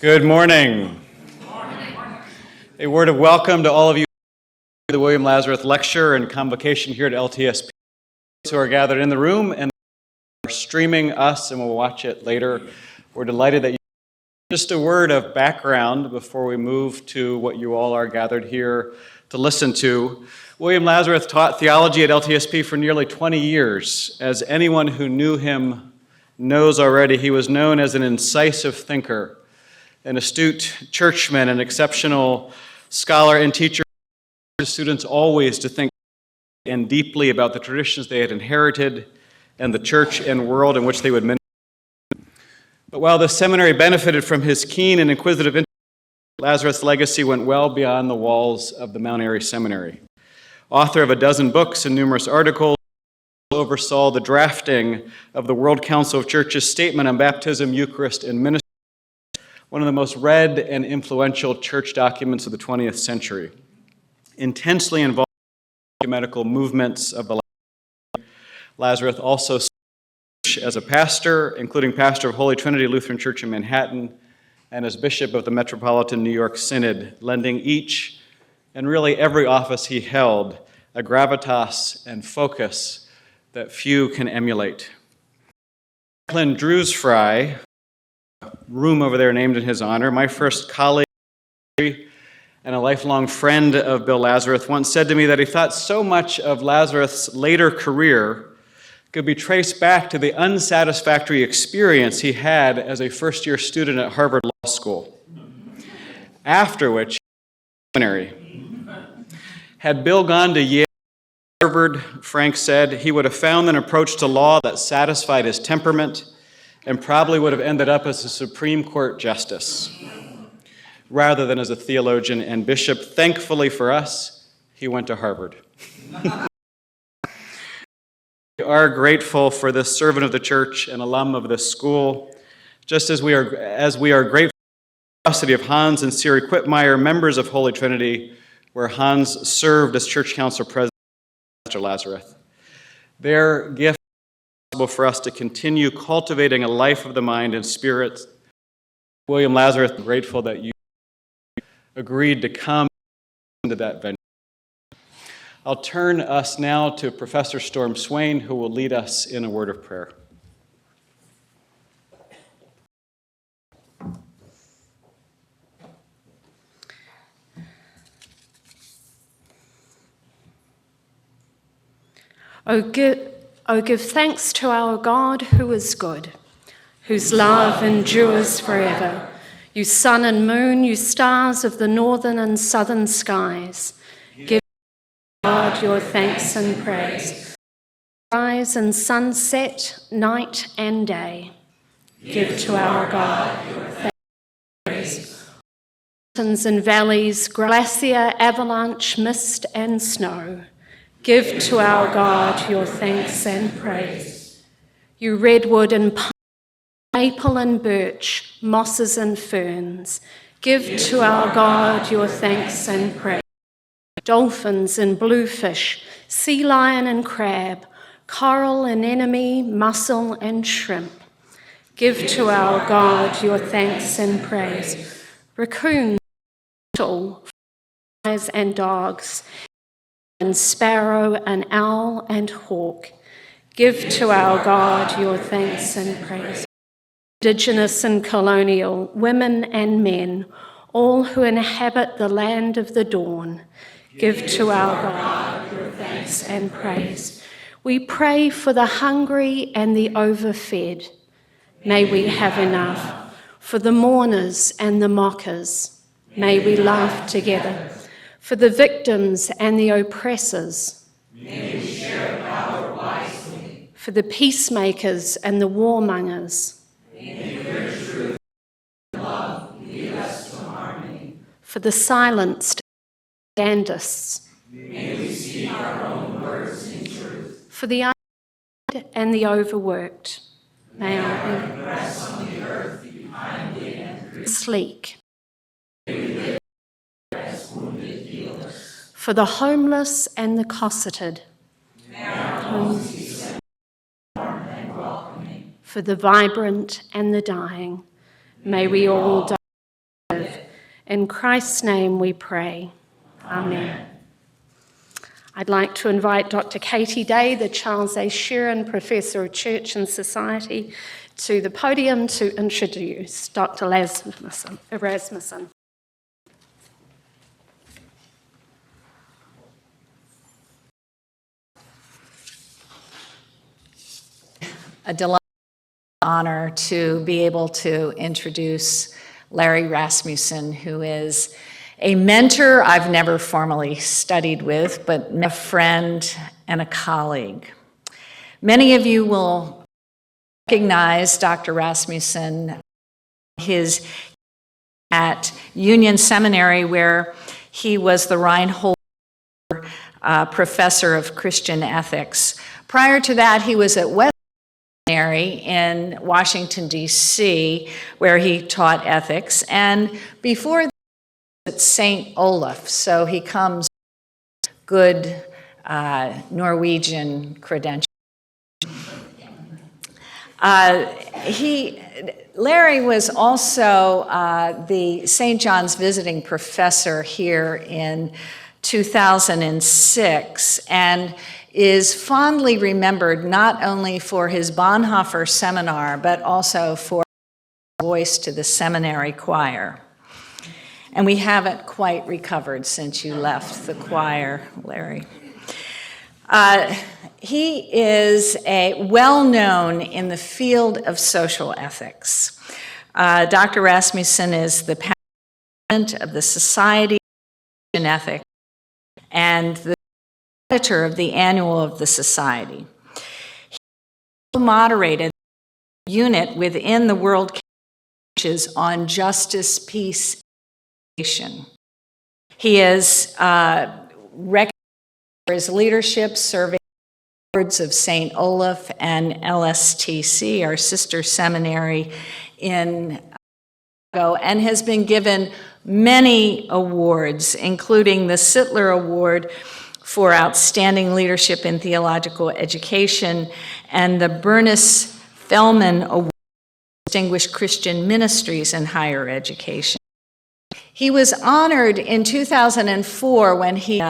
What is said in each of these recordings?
Good morning. A word of welcome to all of you to the William Lazareth Lecture and Convocation here at LTSP who are gathered in the room and are streaming us and will watch it later. We're delighted that you. Just a word of background before we move to what you all are gathered here to listen to. William Lazareth taught theology at LTSP for nearly 20 years. As anyone who knew him knows already, he was known as an incisive thinker, an astute churchman, an exceptional scholar and teacher. Students always to think and deeply about the traditions they had inherited and the church and world in which they would minister. But while the seminary benefited from his keen and inquisitive interest, Lazareth's legacy went well beyond the walls of the Mount Airy Seminary. Author of a dozen books and numerous articles, oversaw the drafting of the World Council of Churches statement on baptism, Eucharist, and ministry, one of the most read and influential church documents of the 20th century. Intensely involved in the ecumenical movements of the Lazareth also served as a pastor, including pastor of Holy Trinity Lutheran Church in Manhattan, and as bishop of the Metropolitan New York Synod, lending each and really every office he held a gravitas and focus that few can emulate. Franklin Drewsfry, room over there named in his honor, my first colleague and a lifelong friend of Bill Lazareth, once said to me that he thought so much of Lazareth's later career could be traced back to the unsatisfactory experience he had as a first-year student at Harvard Law School, after which seminary. Had Bill gone to Yale or Harvard, Frank said, he would have found an approach to law that satisfied his temperament and probably would have ended up as a Supreme Court justice, rather than as a theologian and bishop. Thankfully for us, he went to Harvard. We are grateful for this servant of the church and alum of this school, just as we are grateful for the generosity of Hans and Siri Quitmeyer, members of Holy Trinity, where Hans served as church council president after Lazareth. Their gift is possible for us to continue cultivating a life of the mind and spirit. William Lazareth, I'm grateful that you agreed to come to that venue. I'll turn us now to Professor Storm Swain, who will lead us in a word of prayer. O give thanks to our God who is good, whose love endures forever. You sun and moon, you stars of the northern and southern skies, give God your thanks and praise. Rise and sunset, night and day, give to our God your thanks and praise. Mountains and valleys, glacier, avalanche, mist and snow, give to our God your thanks and praise. You redwood and pine, maple and birch, mosses and ferns, give to our God your thanks and praise. Dolphins and bluefish, sea lion and crab, coral, anemone, mussel and shrimp, give to our God your thanks and praise. Raccoons, turtle, flies and dogs, and sparrow, and owl and hawk, give to our God your thanks and praise. Indigenous and colonial, women and men, all who inhabit the land of the dawn, give to our God your thanks and praise. We pray for the hungry and the overfed. May we have enough. For the mourners and the mockers, may we laugh together. For the victims and the oppressors, may we share power wisely. For the peacemakers and the warmongers, may your truth and love lead us to harmony. For the silenced and propagandists, may we speak our own words in truth. For the unfed and the overworked, may our impress on the earth be kindly and sleek. For the homeless and the cosseted, may our homes be warm and welcoming. For the vibrant and the dying, may we all die In Christ's name we pray. Amen. I'd like to invite Dr. Katie Day, the Charles A. Sheeran Professor of Church and Society, to the podium to introduce Dr. Rasmussen. A delight and honor to be able to introduce Larry Rasmussen, who is a mentor I've never formally studied with, but a friend and a colleague. Many of you will recognize Dr. Rasmussen, his at Union Seminary, where he was the Reinhold Professor of Christian Ethics. Prior to that, he was at West in Washington, D.C., where he taught ethics, and before that, at St. Olaf, so he comes with good Norwegian credentials. Larry was also the St. John's visiting professor here in 2006, and is fondly remembered not only for his Bonhoeffer seminar, but also for his voice to the seminary choir. And we haven't quite recovered since you left the choir, Larry. He is well-known in the field of social ethics. Dr. Rasmussen is the president of the Society of Christian Ethics and the editor of the Annual of the Society. He moderated a unit within the World Council on justice, peace, and education. He is recognized for his leadership, serving the boards of St. Olaf and LTSP, our sister seminary in Chicago, and has been given many awards, including the Sittler Award for Outstanding Leadership in Theological Education and the Bernice Fellman Award for Distinguished Christian Ministries in Higher Education. He was honored in 2004 when he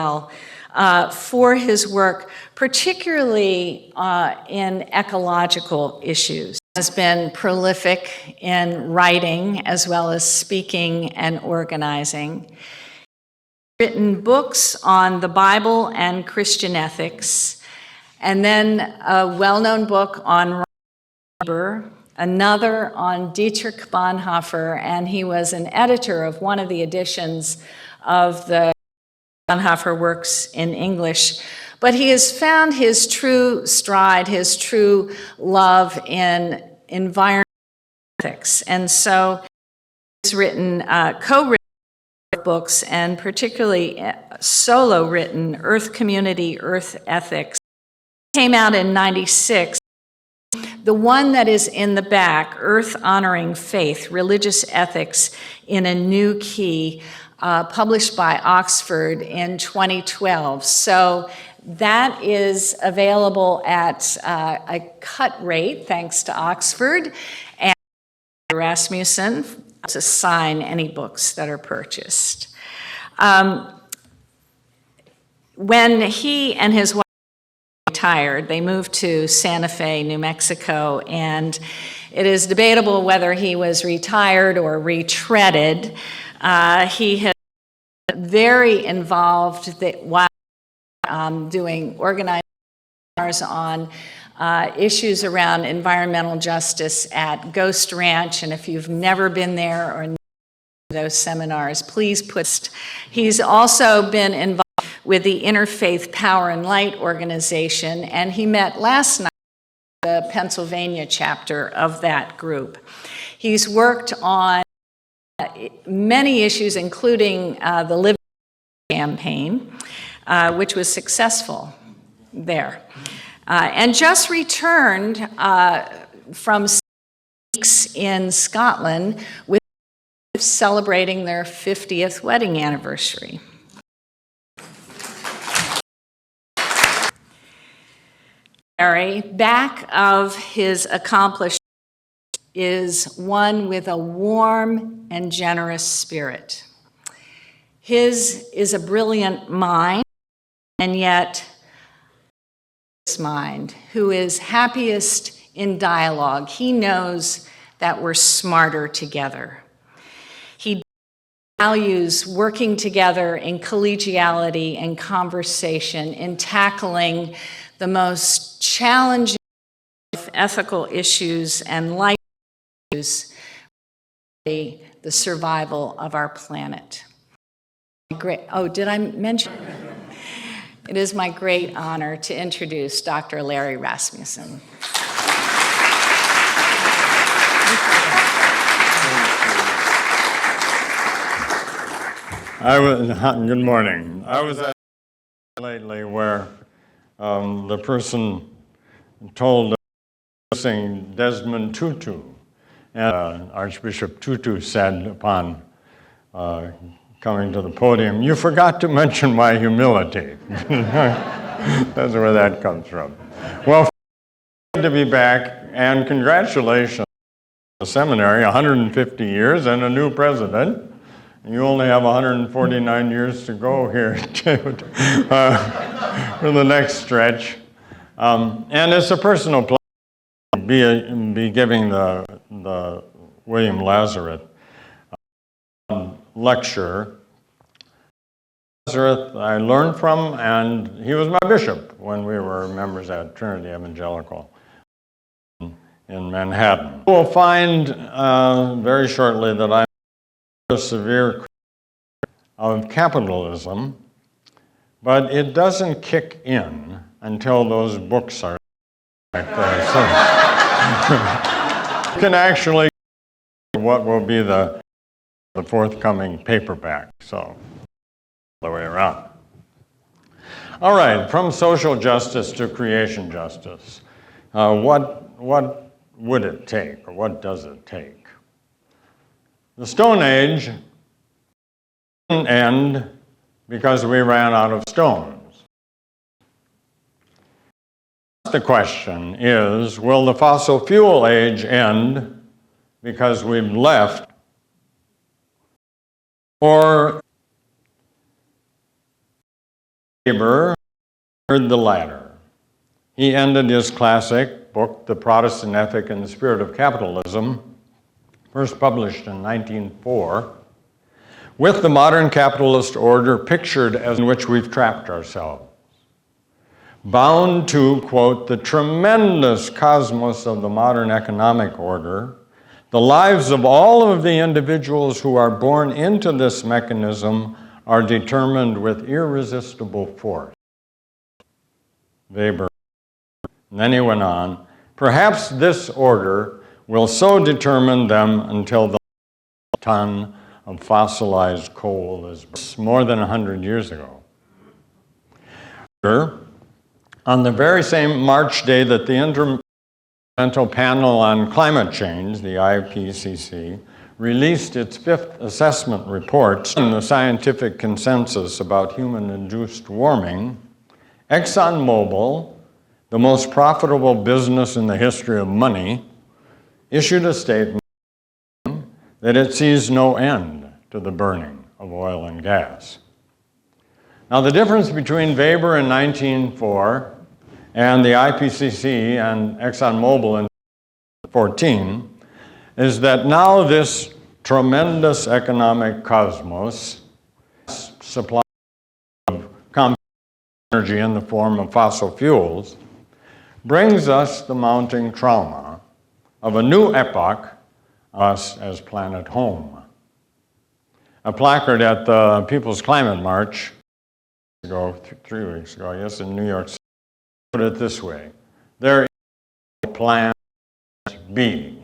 for his work, particularly in ecological issues. He has been prolific in writing as well as speaking and organizing. Written books on the Bible and Christian ethics, and then a well-known book on Robert, another on Dietrich Bonhoeffer, and he was an editor of one of the editions of the Bonhoeffer works in English. But he has found his true stride, his true love in environmental ethics, and so he's written, co-written books, and particularly solo written Earth Community, Earth Ethics. Came out in '96. The one that is in the back, Earth Honoring Faith, Religious Ethics in a New Key, published by Oxford in 2012. So that is available at a cut rate, thanks to Oxford, and Rasmussen to sign any books that are purchased. When he and his wife retired, they moved to Santa Fe, New Mexico, and it is debatable whether he was retired or retreaded. He has been very involved while doing organized seminars on issues around environmental justice at Ghost Ranch, and if you've never been there or those seminars, please put. He's also been involved with the Interfaith Power and Light organization, and he met last night the Pennsylvania chapter of that group. He's worked on many issues, including the Living campaign, which was successful there, and just returned from 6 weeks in Scotland with celebrating their 50th wedding anniversary. Back of his accomplishments is one with a warm and generous spirit. His is a brilliant mind, and yet his mind, who is happiest in dialogue. He knows that we're smarter together. He values working together in collegiality and conversation, in tackling the most challenging ethical issues and life issues, the survival of our planet. Did I mention? It is my great honor to introduce Dr. Larry Rasmussen. Good morning. I was at lately where the person told missing Desmond Tutu, and Archbishop Tutu said upon coming to the podium, "You forgot to mention my humility." That's where that comes from. Well, good to be back, and congratulations to the seminary, 150 years and a new president. You only have 149 years to go here for the next stretch. And it's a personal pleasure to be giving the William Lazareth lecture. Lazareth I learned from, and he was my bishop when we were members at Trinity Evangelical in Manhattan. You will find very shortly that I'm a severe critic of capitalism, but it doesn't kick in until those books are back there. So you can actually what will be the forthcoming paperback, so the way around. All right, from social justice to creation justice. What would it take, or what does it take? The Stone Age didn't end because we ran out of stones. The question is, will the fossil fuel age end because we've left, or Weber heard the latter? He ended his classic book, The Protestant Ethic and the Spirit of Capitalism, first published in 1904, with the modern capitalist order pictured as in which we've trapped ourselves, bound to, quote, the tremendous cosmos of the modern economic order. The lives of all of the individuals who are born into this mechanism are determined with irresistible force. Weber. And then he went on, perhaps this order will so determine them until the ton of fossilized coal is more than 100 years ago. On the very same March day that the Intergovernmental Panel on Climate Change, the IPCC, released its fifth assessment report on the scientific consensus about human-induced warming, ExxonMobil, the most profitable business in the history of money, issued a statement that it sees no end to the burning of oil and gas. Now, the difference between Weber in 1904 and the IPCC and ExxonMobil in 2014 is that now this tremendous economic cosmos supply of complex energy in the form of fossil fuels brings us the mounting trauma of a new epoch, us as planet home. A placard at the People's Climate March 3 weeks ago, yes, in New York City, put it this way: there is no planet B.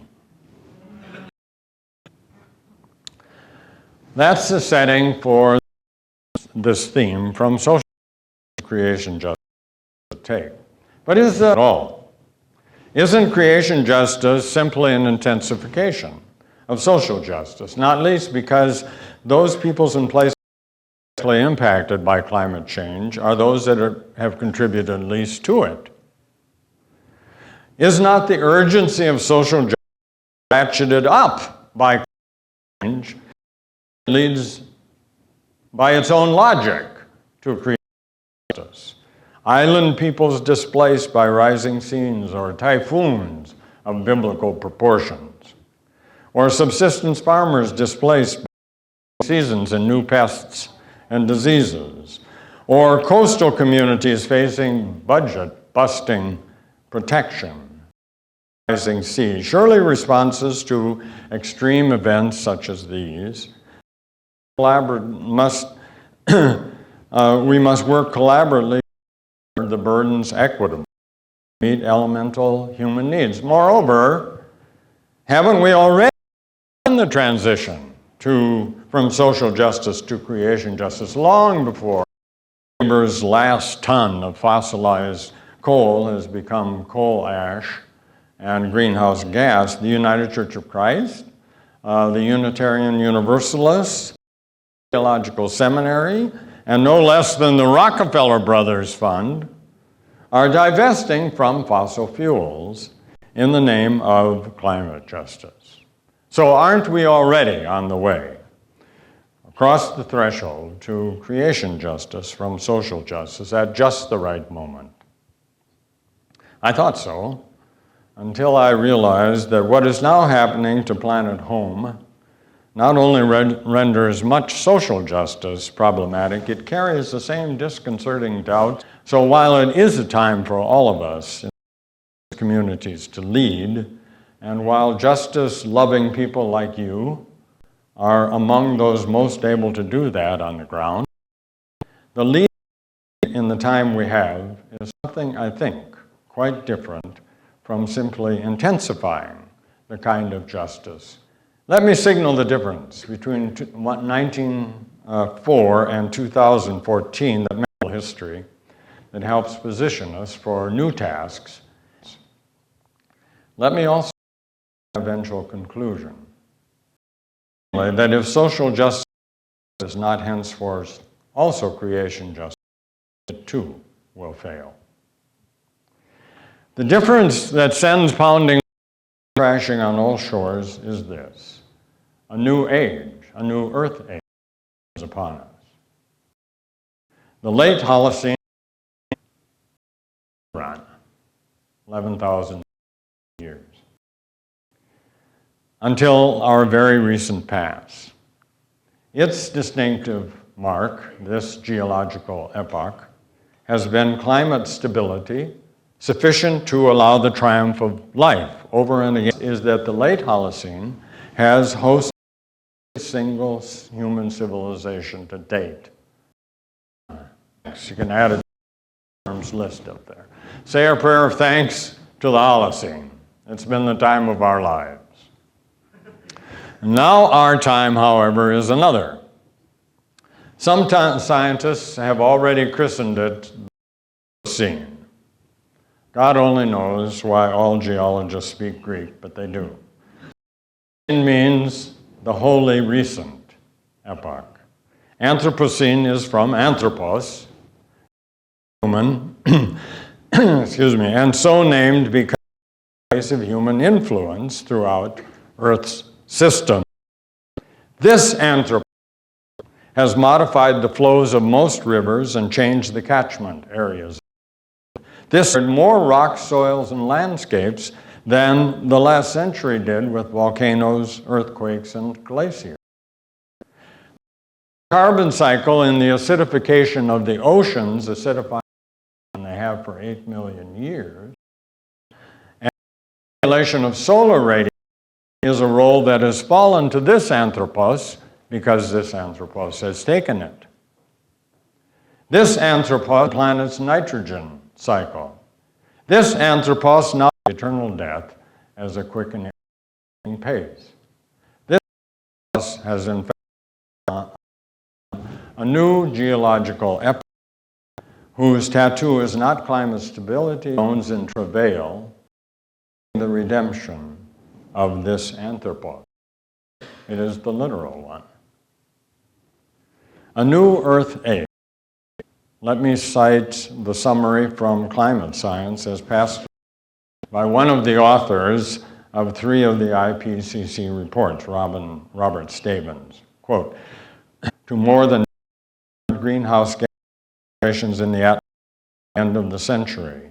That's the setting for this theme from social creation justice to take. But is that all? Isn't creation justice simply an intensification of social justice? Not least because those peoples and places impacted by climate change are those that have contributed least to it. Is not the urgency of social justice ratcheted up by climate change leads by its own logic to create justice. Island peoples displaced by rising seas or typhoons of biblical proportions, or subsistence farmers displaced by seasons and new pests and diseases, or coastal communities facing budget-busting protection, rising seas. Surely responses to extreme events such as these we must work collaboratively to the burdens equitably, meet elemental human needs. Moreover, haven't we already done the transition from social justice to creation justice long before neighbor's last ton of fossilized coal has become coal ash and greenhouse gas? The United Church of Christ, the Unitarian Universalists, Theological Seminary, and no less than the Rockefeller Brothers Fund are divesting from fossil fuels in the name of climate justice. So aren't we already on the way across the threshold to creation justice from social justice at just the right moment? I thought so, until I realized that what is now happening to Planet Home not only renders much social justice problematic, it carries the same disconcerting doubt. So while it is a time for all of us in communities to lead, and while justice-loving people like you are among those most able to do that on the ground, the lead in the time we have is something, I think, quite different from simply intensifying the kind of justice. Let me signal the difference between 1904 and 2014, that mental history that helps position us for new tasks. Let me also make an eventual conclusion that if social justice is not henceforth also creation justice, it too will fail. The difference that sends pounding crashing on all shores is this: a new age, a new earth age is upon us. The late Holocene run, 11,000 years, until our very recent past. Its distinctive mark, this geological epoch, has been climate stability sufficient to allow the triumph of life. Over and again is that the late Holocene has hosted a single human civilization to date. You can add a terms list up there. Say a prayer of thanks to the Holocene. It's been the time of our lives. Now our time, however, is another. Some scientists have already christened it the Holocene. God only knows why all geologists speak Greek, but they do. It means the wholly recent epoch. Anthropocene is from anthropos, human, excuse me, and so named because of the place of human influence throughout Earth's system. This anthropocene has modified the flows of most rivers and changed the catchment areas. This had more rock, soils, and landscapes than the last century did with volcanoes, earthquakes, and glaciers. The carbon cycle in the acidification of the oceans, acidifying they have for 8 million years, and the accumulation of solar radiation is a role that has fallen to this anthropos because this anthropos has taken it. This anthropos, the planet's nitrogen cycle. This anthropos now eternal death as a quickening pace. This has in fact a new geological epoch whose tattoo is not climate stability, bones in travail, the redemption of this anthropos. It is the literal one. A new earth age. Let me cite the summary from Climate Science as passed by one of the authors of 3 of the IPCC reports, Robert Stabens. Quote, to more than current greenhouse gas emissions in the atmosphere at the end of the century.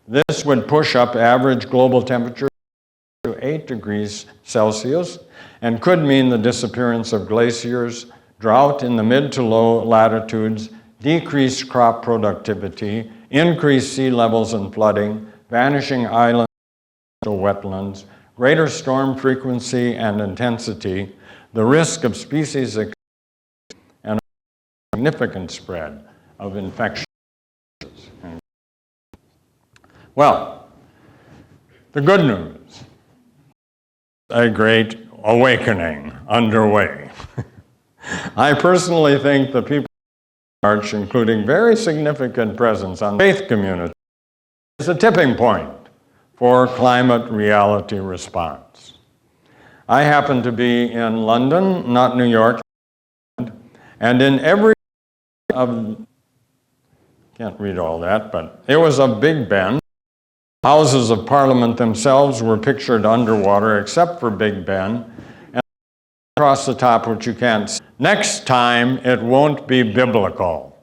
This would push up average global temperature to 8 degrees Celsius and could mean the disappearance of glaciers, drought in the mid to low latitudes, decreased crop productivity, increased sea levels and flooding, vanishing islands and wetlands, greater storm frequency and intensity, the risk of species extinction, and a significant spread of infections. Well, the good news, a great awakening underway. I personally think the people March, including very significant presence on the faith community, is a tipping point for climate reality response. I happen to be in London, not New York, and in every can't read all that, but it was a Big Ben. Houses of Parliament themselves were pictured underwater except for Big Ben, and across the top, which you can't see. Next time, it won't be biblical.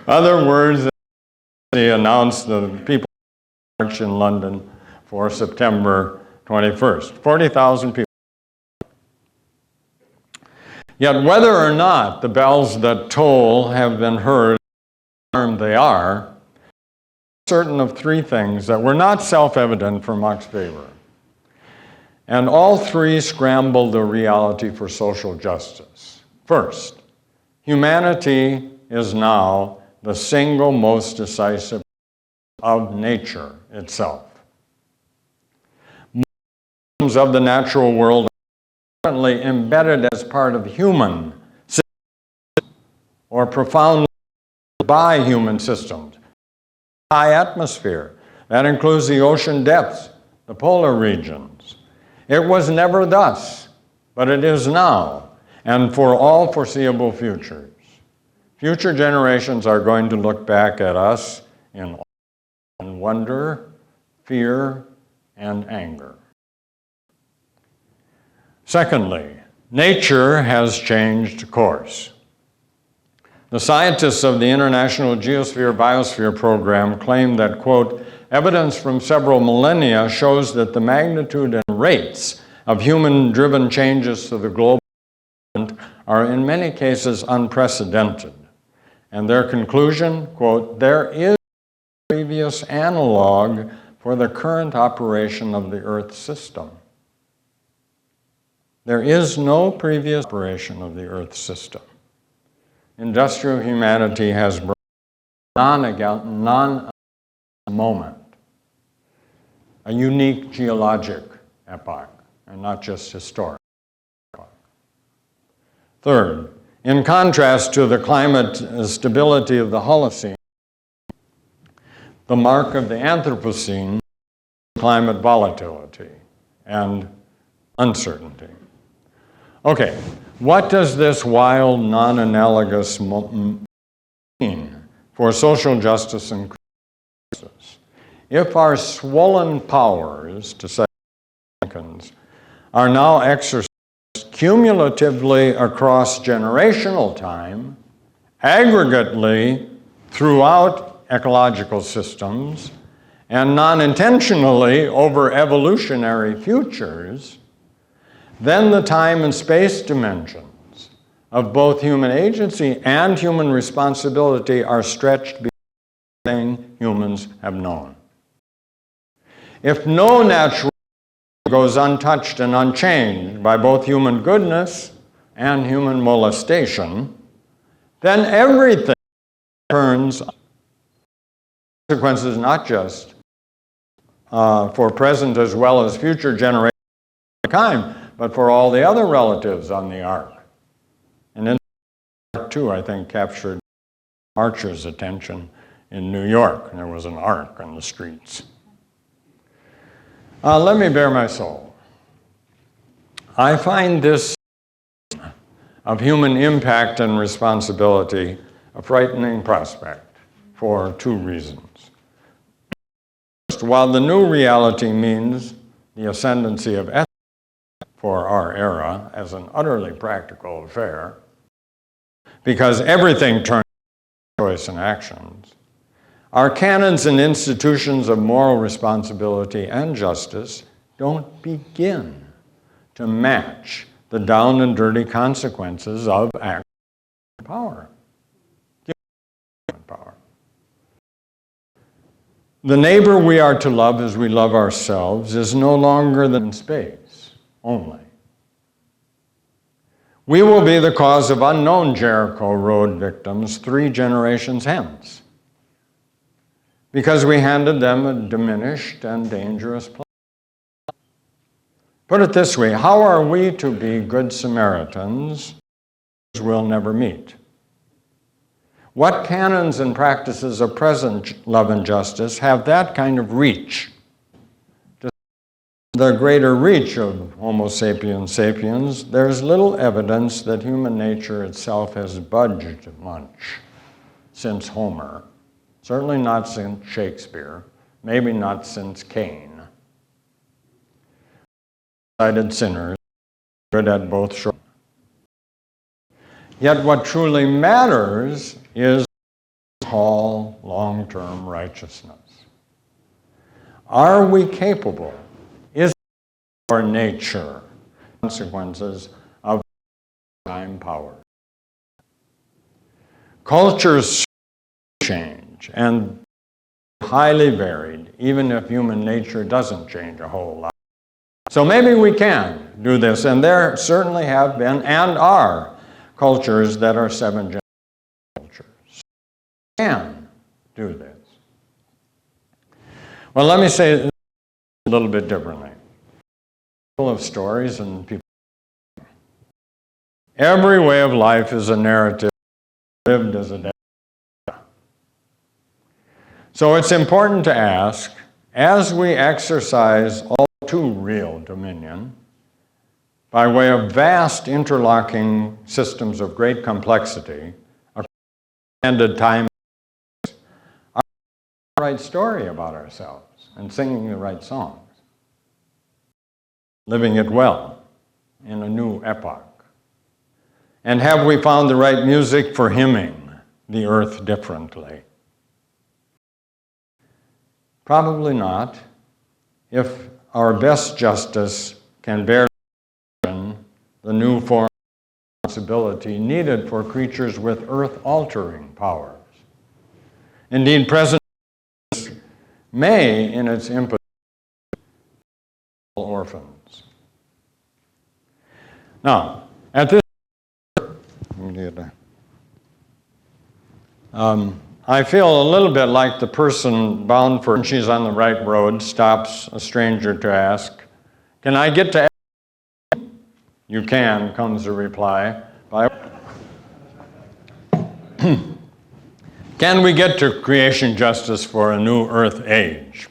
Other words, they announced the people march in London for September 21st. 40,000 people. Yet whether or not the bells that toll have been heard, they are, certain of three things that were not self-evident for Max Weber. And all three scramble the reality for social justice. First, humanity is now the single most decisive of nature itself. Most of the natural world are currently embedded as part of human systems or profoundly by human systems. High atmosphere, that includes the ocean depths, the polar regions. It was never thus, but it is now, and for all foreseeable futures. Future generations are going to look back at us in wonder, fear, and anger. Secondly, nature has changed course. The scientists of the International Geosphere-Biosphere Program claim that, quote, evidence from several millennia shows that the magnitude and rates of human-driven changes to the global environment are in many cases unprecedented. And their conclusion, quote, there is no previous analog for the current operation of the Earth system. There is no previous operation of the Earth system. Industrial humanity has brought non-moment, a unique geologic epoch, and not just historic epoch. Third, in contrast to the climate stability of the Holocene, the mark of the Anthropocene, climate volatility and uncertainty. Okay, what does this wild, non-analogous mean for social justice and crisis? If our swollen powers, to say are now exercised cumulatively across generational time, aggregately throughout ecological systems, and non-intentionally over evolutionary futures, then the time and space dimensions of both human agency and human responsibility are stretched beyond anything humans have known. If no natural goes untouched and unchanged by both human goodness and human molestation, then everything turns consequences not just for present as well as future generations of mankind, but for all the other relatives on the ark. And in Ark 2, I think, captured Archer's attention in New York. There was an ark on the streets. Let me bare my soul. I find this of human impact and responsibility a frightening prospect for two reasons. First, while the new reality means the ascendancy of ethics for our era as an utterly practical affair, because everything turns to choice and actions, our canons and institutions of moral responsibility and justice don't begin to match the down and dirty consequences of action and power. The neighbor we are to love as we love ourselves is no longer than space only. We will be the cause of unknown Jericho Road victims 3 generations hence, because we handed them a diminished and dangerous place. Put it this way, how are we to be good Samaritans we'll never meet? What canons and practices of present love and justice have that kind of reach? The greater reach of Homo sapiens sapiens, there's little evidence that human nature itself has budged much since Homer. Certainly not since Shakespeare, maybe not since Cain. Cited sinners, good at both shores. Yet what truly matters is tall, long-term righteousness. Are we capable? Is our nature consequences of time power? Cultures change and highly varied, even if human nature doesn't change a whole lot. So maybe we can do this, and there certainly have been and are cultures that are 7th-generation cultures. We can do this. Well, let me say it a little bit differently. Full of stories and people. Every way of life is a narrative lived as a day. So it's important to ask, as we exercise all too real dominion, by way of vast interlocking systems of great complexity, extended time, are the right story about ourselves and singing the right songs, living it well in a new epoch. And have we found the right music for hymning the earth differently? Probably not, if our best justice can bear the new form of responsibility needed for creatures with earth-altering powers. Indeed, present may, in its impetus, orphans. Now, at this I feel a little bit like the person bound for, and she's on the right road, stops a stranger to ask, "Can I get to?" "You can," comes the reply. Can we get to creation justice for a new earth age?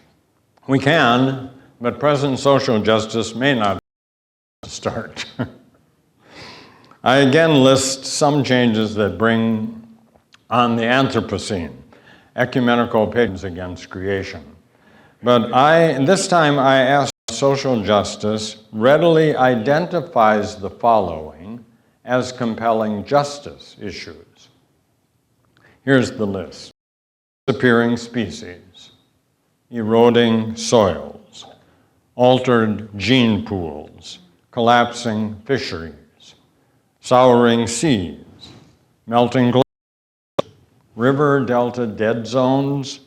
We can, but present social justice may not start. I again list some changes that bring on the Anthropocene, ecumenical opinions against creation. But this time I ask, social justice readily identifies the following as compelling justice issues. Here's the list: disappearing species, eroding soils, altered gene pools, collapsing fisheries, souring seas, melting glaciers, river delta dead zones,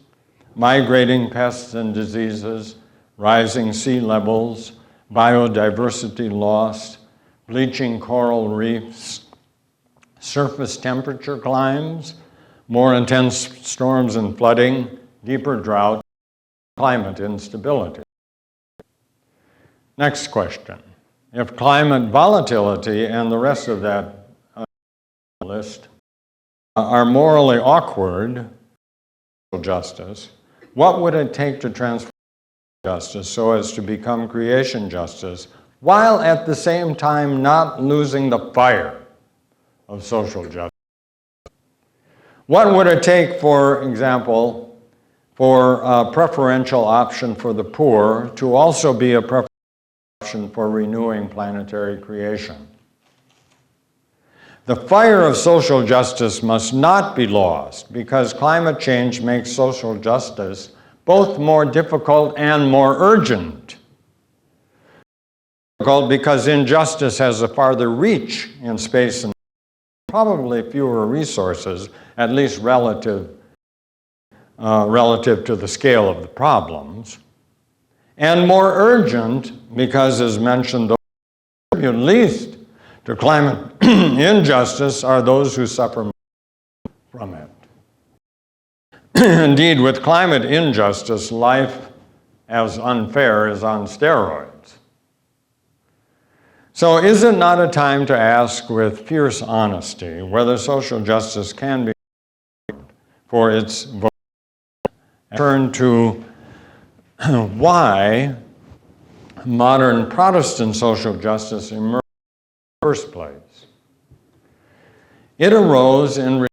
migrating pests and diseases, rising sea levels, biodiversity loss, bleaching coral reefs, surface temperature climbs, more intense storms and flooding, deeper drought, climate instability. Next question. If climate volatility and the rest of that list are morally awkward, justice, what would it take to transform justice so as to become creation justice, while at the same time not losing the fire of social justice? What would it take, for example, for a preferential option for the poor to also be a preferential option for renewing planetary creation? The fire of social justice must not be lost because climate change makes social justice both more difficult and more urgent. Difficult because injustice has a farther reach in space and probably fewer resources, at least relative to the scale of the problems. And more urgent because, as mentioned, those who contribute least to climate injustice are those who suffer from it. Indeed, with climate injustice, life as unfair is on steroids. So is it not a time to ask with fierce honesty whether social justice can be for its vote? Turn to why modern Protestant social justice emerged in the first place. It arose in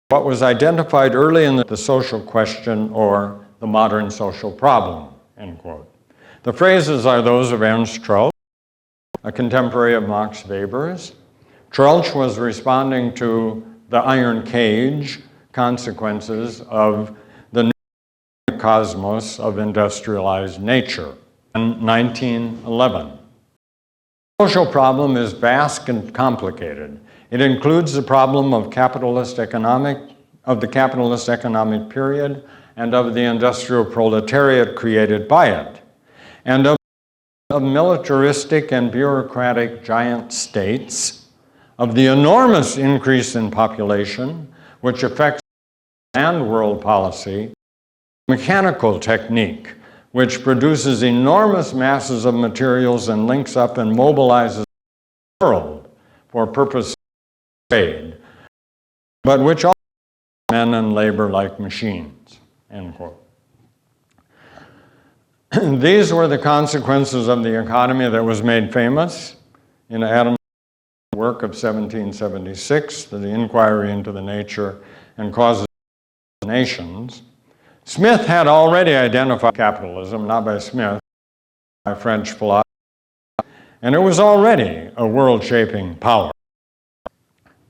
what was identified early in the social question or the modern social problem, end quote. The phrases are those of Ernst Troeltsch, a contemporary of Max Weber's. Troeltsch was responding to the iron cage consequences of the cosmos of industrialized nature in 1911. The social problem is vast and complicated. It includes the problem of the capitalist economic period and of the industrial proletariat created by it, and of militaristic and bureaucratic giant states, of the enormous increase in population, which affects land world policy, mechanical technique, which produces enormous masses of materials and links up and mobilizes the world for purposes of trade, but which also men and labor like machines, end quote. These were the consequences of the economy that was made famous in Adam's work of 1776, the inquiry into the nature and causes of nations. Smith had already identified capitalism, not by Smith, by French philosopher, and it was already a world-shaping power.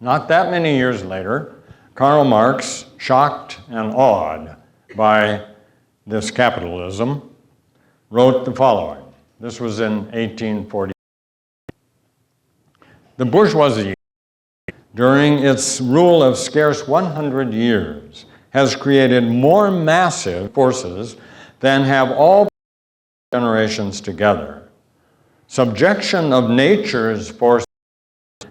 Not that many years later, Karl Marx, shocked and awed by this capitalism, wrote the following. This was in 1840. The bourgeoisie, during its rule of scarce 100 years, has created more massive forces than have all generations together. Subjection of nature's forces,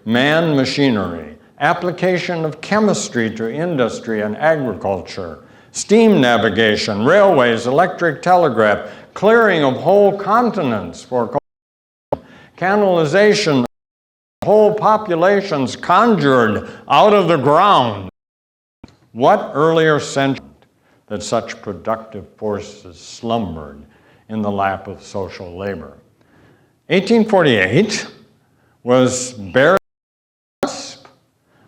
man machinery, application of chemistry to industry and agriculture, steam navigation, railways, electric telegraph, clearing of whole continents for canalization of whole populations conjured out of the ground. What earlier century that such productive forces slumbered in the lap of social labor? 1848 was barely the cusp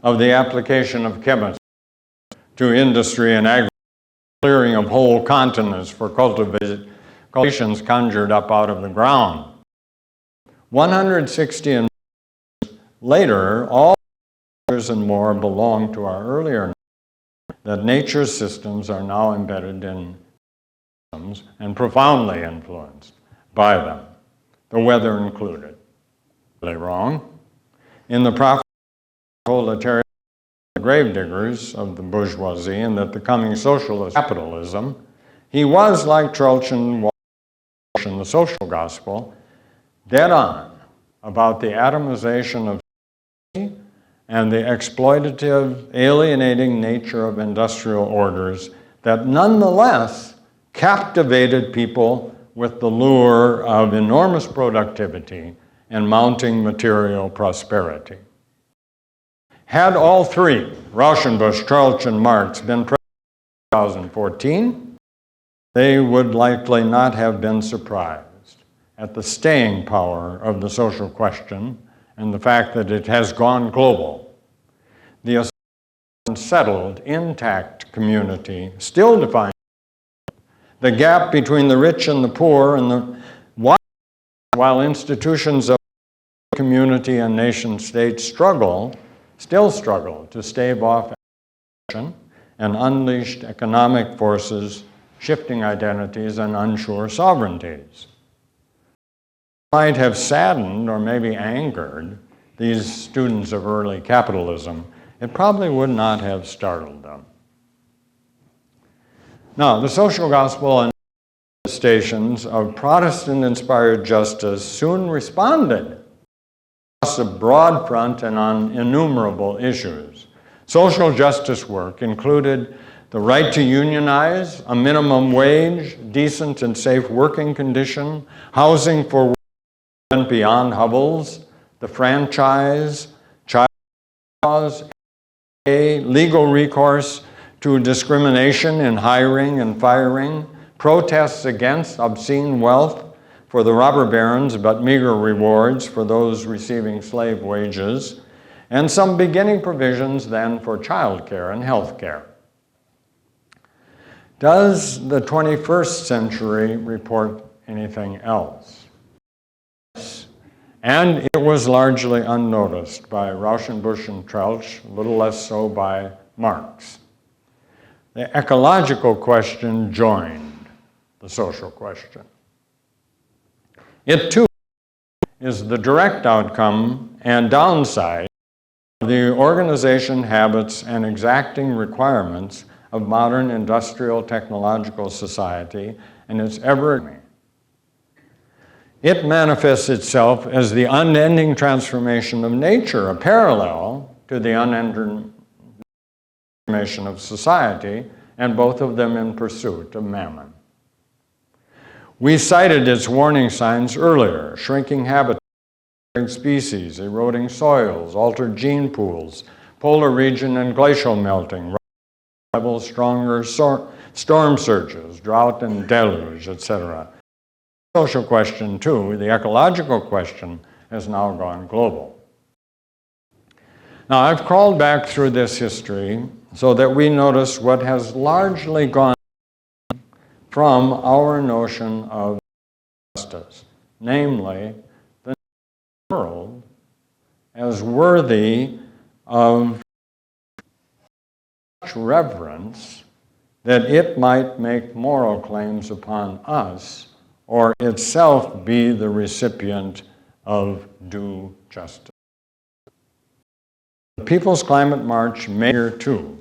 of the application of chemistry to industry and agriculture, clearing of whole continents for cultivations conjured up out of the ground. 160 and later, all years and more belong to our earlier that nature's systems are now embedded in systems and profoundly influenced by them, the weather included. Really wrong. In the proletariat, the gravediggers of the bourgeoisie, and that the coming socialist capitalism, he was, like Troeltsch and Walsh in the Social Gospel, dead on about the atomization of society and the exploitative, alienating nature of industrial orders that nonetheless captivated people with the lure of enormous productivity and mounting material prosperity. Had all three, Rauschenbusch, Troeltsch, and Marx, been present in 2014, they would likely not have been surprised at the staying power of the social question and the fact that it has gone global. The unsettled, intact community still defines the gap between the rich and the poor, and while institutions of community and nation state struggle, still struggle to stave off action and unleashed economic forces, shifting identities, and unsure sovereignties. Might have saddened or maybe angered these students of early capitalism, it probably would not have startled them. Now, the social gospel and manifestations of Protestant-inspired justice soon responded across a broad front and on innumerable issues. Social justice work included the right to unionize, a minimum wage, decent and safe working condition, housing for women beyond hovels, the franchise, child laws, legal recourse to discrimination in hiring and firing, protests against obscene wealth for the robber barons but meager rewards for those receiving slave wages, and some beginning provisions then for child care and health care. Does the 21st century report anything else? Yes. And it was largely unnoticed by Rauschenbusch and Trelch, a little less so by Marx. The ecological question joined the social question. It too is the direct outcome and downside of the organization habits and exacting requirements of modern industrial technological society and its ever. It manifests itself as the unending transformation of nature, a parallel to the unending transformation of society, and both of them in pursuit of mammon. We cited its warning signs earlier: shrinking habitats, species, eroding soils, altered gene pools, polar region and glacial melting, levels, stronger storm surges, drought and deluge, etc. The social question, too, the ecological question, has now gone global. Now, I've crawled back through this history so that we notice what has largely gone from our notion of justice, namely the world as worthy of such reverence that it might make moral claims upon us or itself be the recipient of due justice. The People's Climate March may here too.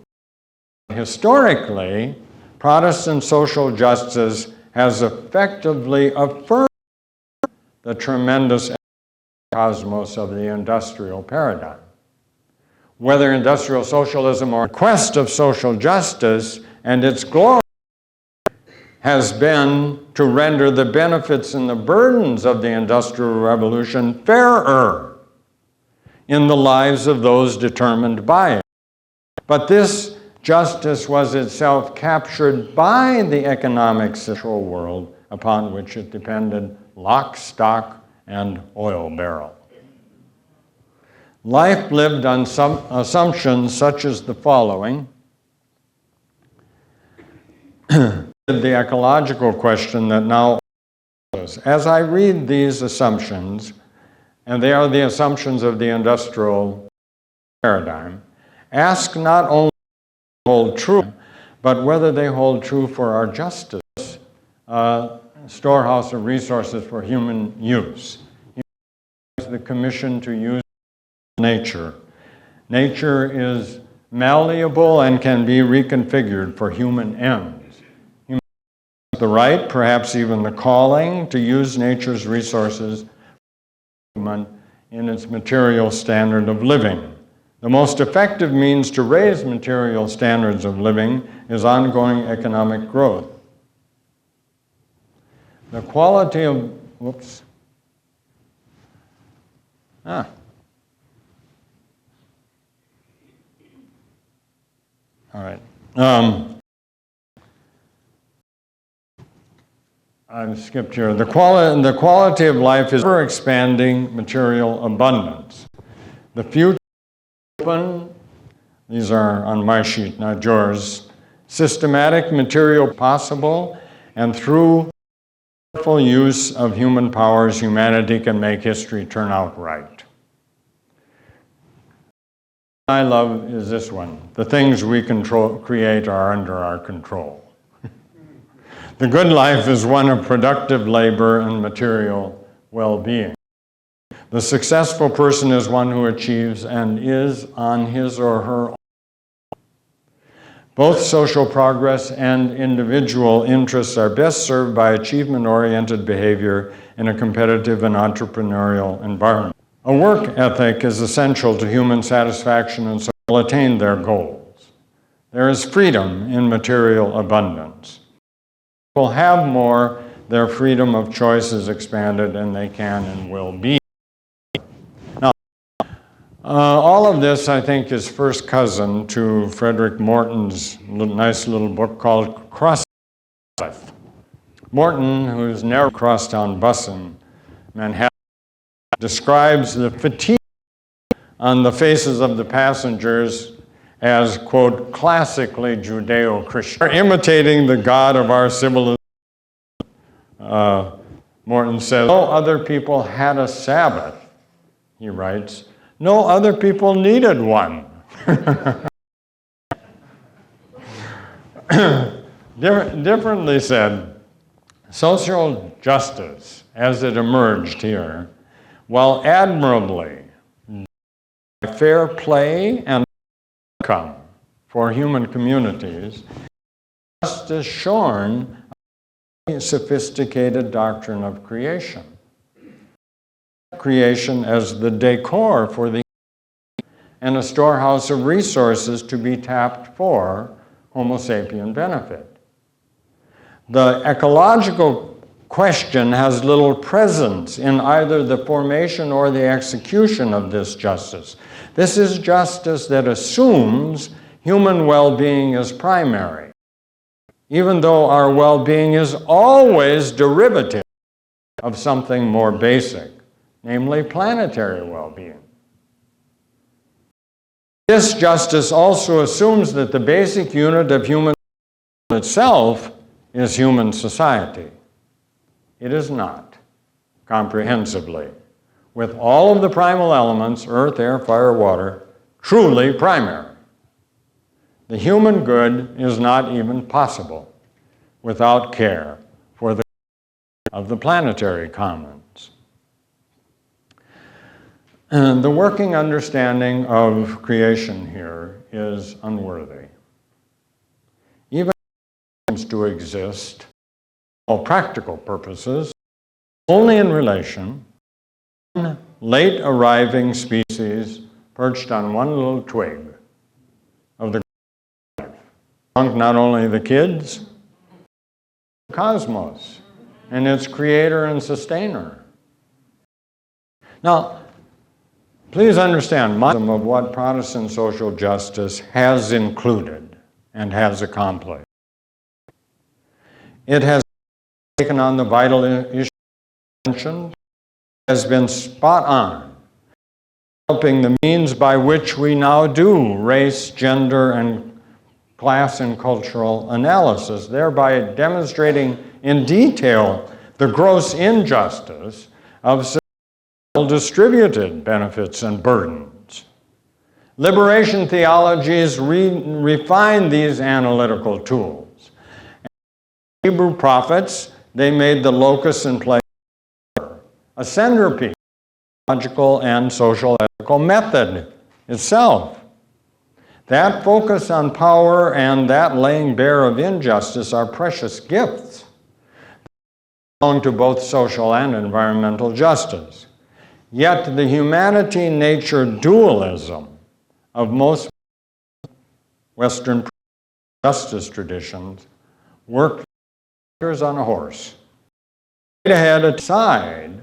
Historically, Protestant social justice has effectively affirmed the tremendous cosmos of the industrial paradigm. Whether industrial socialism or quest of social justice and its glory has been to render the benefits and the burdens of the Industrial Revolution fairer in the lives of those determined by it. But this justice was itself captured by the economic social world upon which it depended, lock, stock, and oil barrel. Life lived on some assumptions such as the following. The ecological question that now is. As I read these assumptions, and they are the assumptions of the industrial paradigm, ask not only hold true, but whether they hold true for our justice, storehouse of resources for human use. The commission to use nature. Nature is malleable and can be reconfigured for human ends. Human has the right, perhaps even the calling, to use nature's resources in its material standard of living. The most effective means to raise material standards of living is ongoing economic growth. The quality of, all right. I've skipped here. The quality of life is ever-expanding material abundance. The future open, these are on my sheet, not yours, systematic material possible, and through careful use of human powers, humanity can make history turn out right. I love is this one. The things we create are under our control. The good life is one of productive labor and material well-being. The successful person is one who achieves and is on his or her own. Both social progress and individual interests are best served by achievement-oriented behavior in a competitive and entrepreneurial environment. A work ethic is essential to human satisfaction and so will attain their goals. There is freedom in material abundance. People have more, their freedom of choice is expanded, and they can and will be. Now, all of this, I think, is first cousin to Frederick Morton's nice little book called Crosstown. Morton, who's narrowed crosstown bus in Manhattan, describes the fatigue on the faces of the passengers as, quote, classically Judeo-Christian. Imitating the God of our civilization, Morton says, no other people had a Sabbath, he writes. No other people needed one. Differently said, social justice, as it emerged here, while admirably fair play and outcome for human communities, justice shorn a sophisticated doctrine of creation. Creation as the decor for the and a storehouse of resources to be tapped for Homo sapien benefit. The ecological question has little presence in either the formation or the execution of this justice. This is justice that assumes human well-being is primary, even though our well-being is always derivative of something more basic, namely planetary well-being. This justice also assumes that the basic unit of human itself is human society. It is not, comprehensively, with all of the primal elements, earth, air, fire, water, truly primary. The human good is not even possible without care for the of the planetary commons. And the working understanding of creation here is unworthy. Even seems to exist for all practical purposes only in relation to one late arriving species perched on one little twig of the life. Not only the kids, the cosmos and its creator and sustainer. Now, please understand much of what Protestant social justice has included and has accomplished. It has taken on the vital issue mentioned, has been spot on, helping the means by which we now do race, gender, and class and cultural analysis, thereby demonstrating in detail the gross injustice of distributed benefits and burdens. Liberation theologies refine these analytical tools. Hebrew prophets, they made the locus and place a centerpiece, logical and social ethical method itself. That focus on power and that laying bare of injustice are precious gifts that belong to both social and environmental justice. Yet the humanity-nature dualism of most Western justice traditions work on a horse. Ahead aside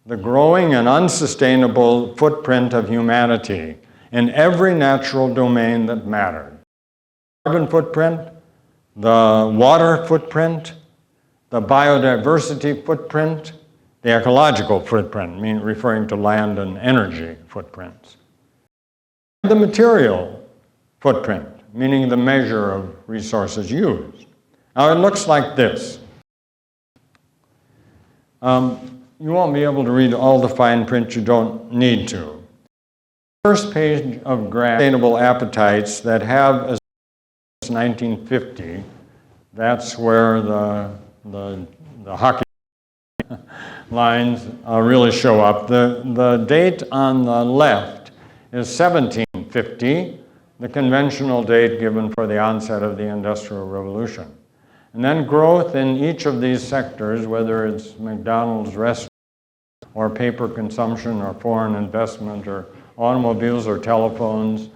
the growing and unsustainable footprint of humanity in every natural domain that mattered. The carbon footprint, the water footprint, the biodiversity footprint, the ecological footprint, referring to land and energy footprints. The material footprint, meaning the measure of resources used. Now it looks like this. You won't be able to read all the fine print, you don't need to. First page of graph sustainable appetites that have as 1950. That's where the hockey lines really show up. The date on the left is 1750, the conventional date given for the onset of the Industrial Revolution. And then growth in each of these sectors, whether it's McDonald's restaurant or paper consumption or foreign investment or automobiles or telephones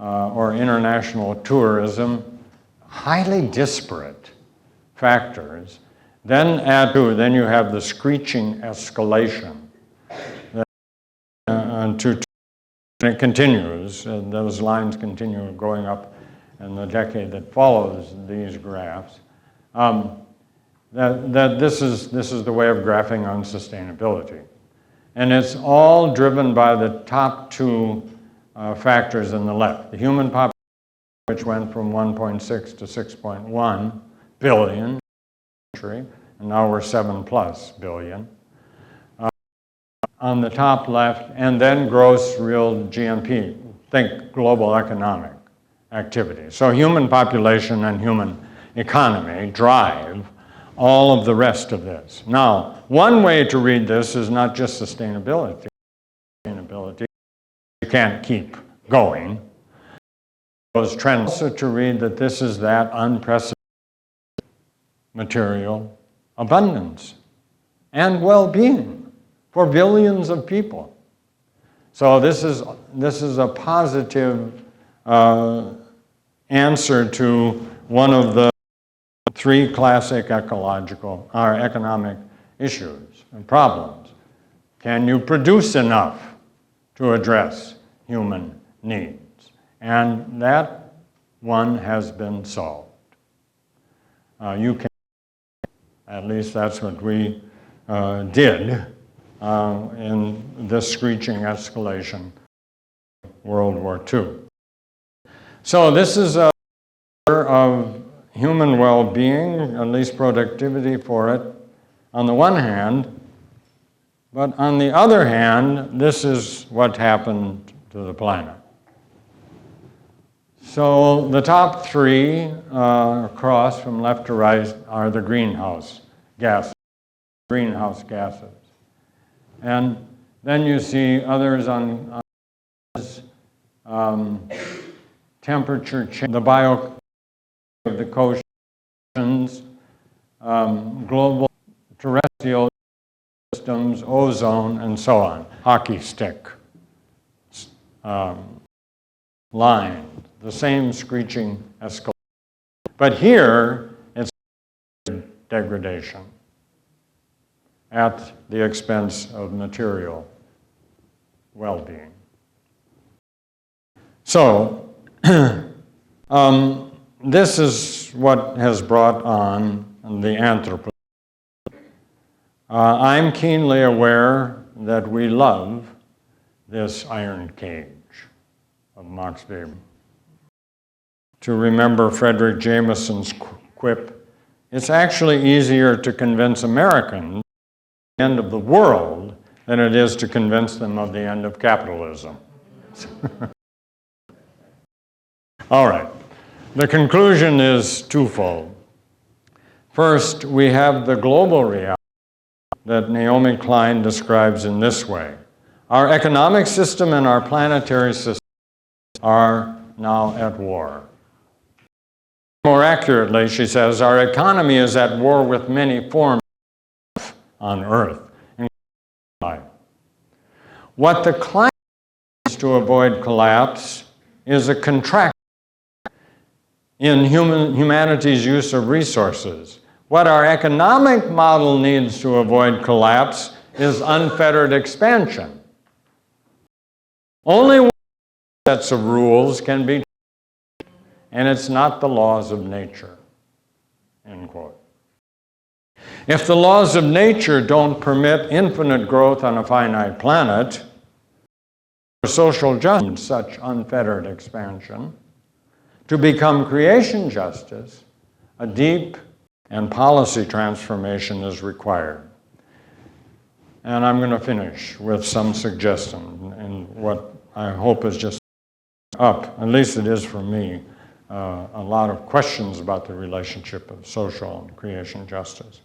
or international tourism, highly disparate factors. Then you have the screeching escalation. And it continues, and those lines continue going up in the decade that follows these graphs. This is the way of graphing on sustainability. And it's all driven by the top two factors in the left. The human population, which went from 1.6 to 6.1 billion, and now we're 7+ billion. On the top left, and then gross real GNP, think global economic activity. So human population and human economy drive all of the rest of this. Now, one way to read this is not just sustainability. You can't keep going. Those trends also to read that this is that unprecedented material abundance and well-being for billions of people. So this is a positive answer to one of the three classic economic issues and problems. Can you produce enough to address human needs? And that one has been solved. You can, at least that's what we did in this screeching escalation, World War II. So this is a matter of human well-being, at least productivity for it, on the one hand, but on the other hand, this is what happened to the planet. So the top three across from left to right are the greenhouse gases. And then you see others on temperature change, the bio of the oceans, global terrestrial systems, ozone, and so on. Hockey stick line, the same screeching escalation. But here, it's degradation at the expense of material well-being. So, this is what has brought on the Anthropocene. I'm keenly aware that we love this iron cage of Max Weber. To remember Frederick Jameson's quip, it's actually easier to convince Americans of the end of the world than it is to convince them of the end of capitalism. All right. The conclusion is twofold. First, we have the global reality that Naomi Klein describes in this way. Our economic system and our planetary system are now at war. More accurately, she says, our economy is at war with many forms on Earth, including life. What the climate needs to avoid collapse is a contraction in humanity's use of resources. What our economic model needs to avoid collapse is unfettered expansion. Only one sets of rules can be changed, and it's not the laws of nature, end quote. If the laws of nature don't permit infinite growth on a finite planet, social justice, such unfettered expansion, to become creation justice, a deep and policy transformation is required. And I'm going to finish with some suggestion in what I hope is just up, at least it is for me, a lot of questions about the relationship of social and creation justice.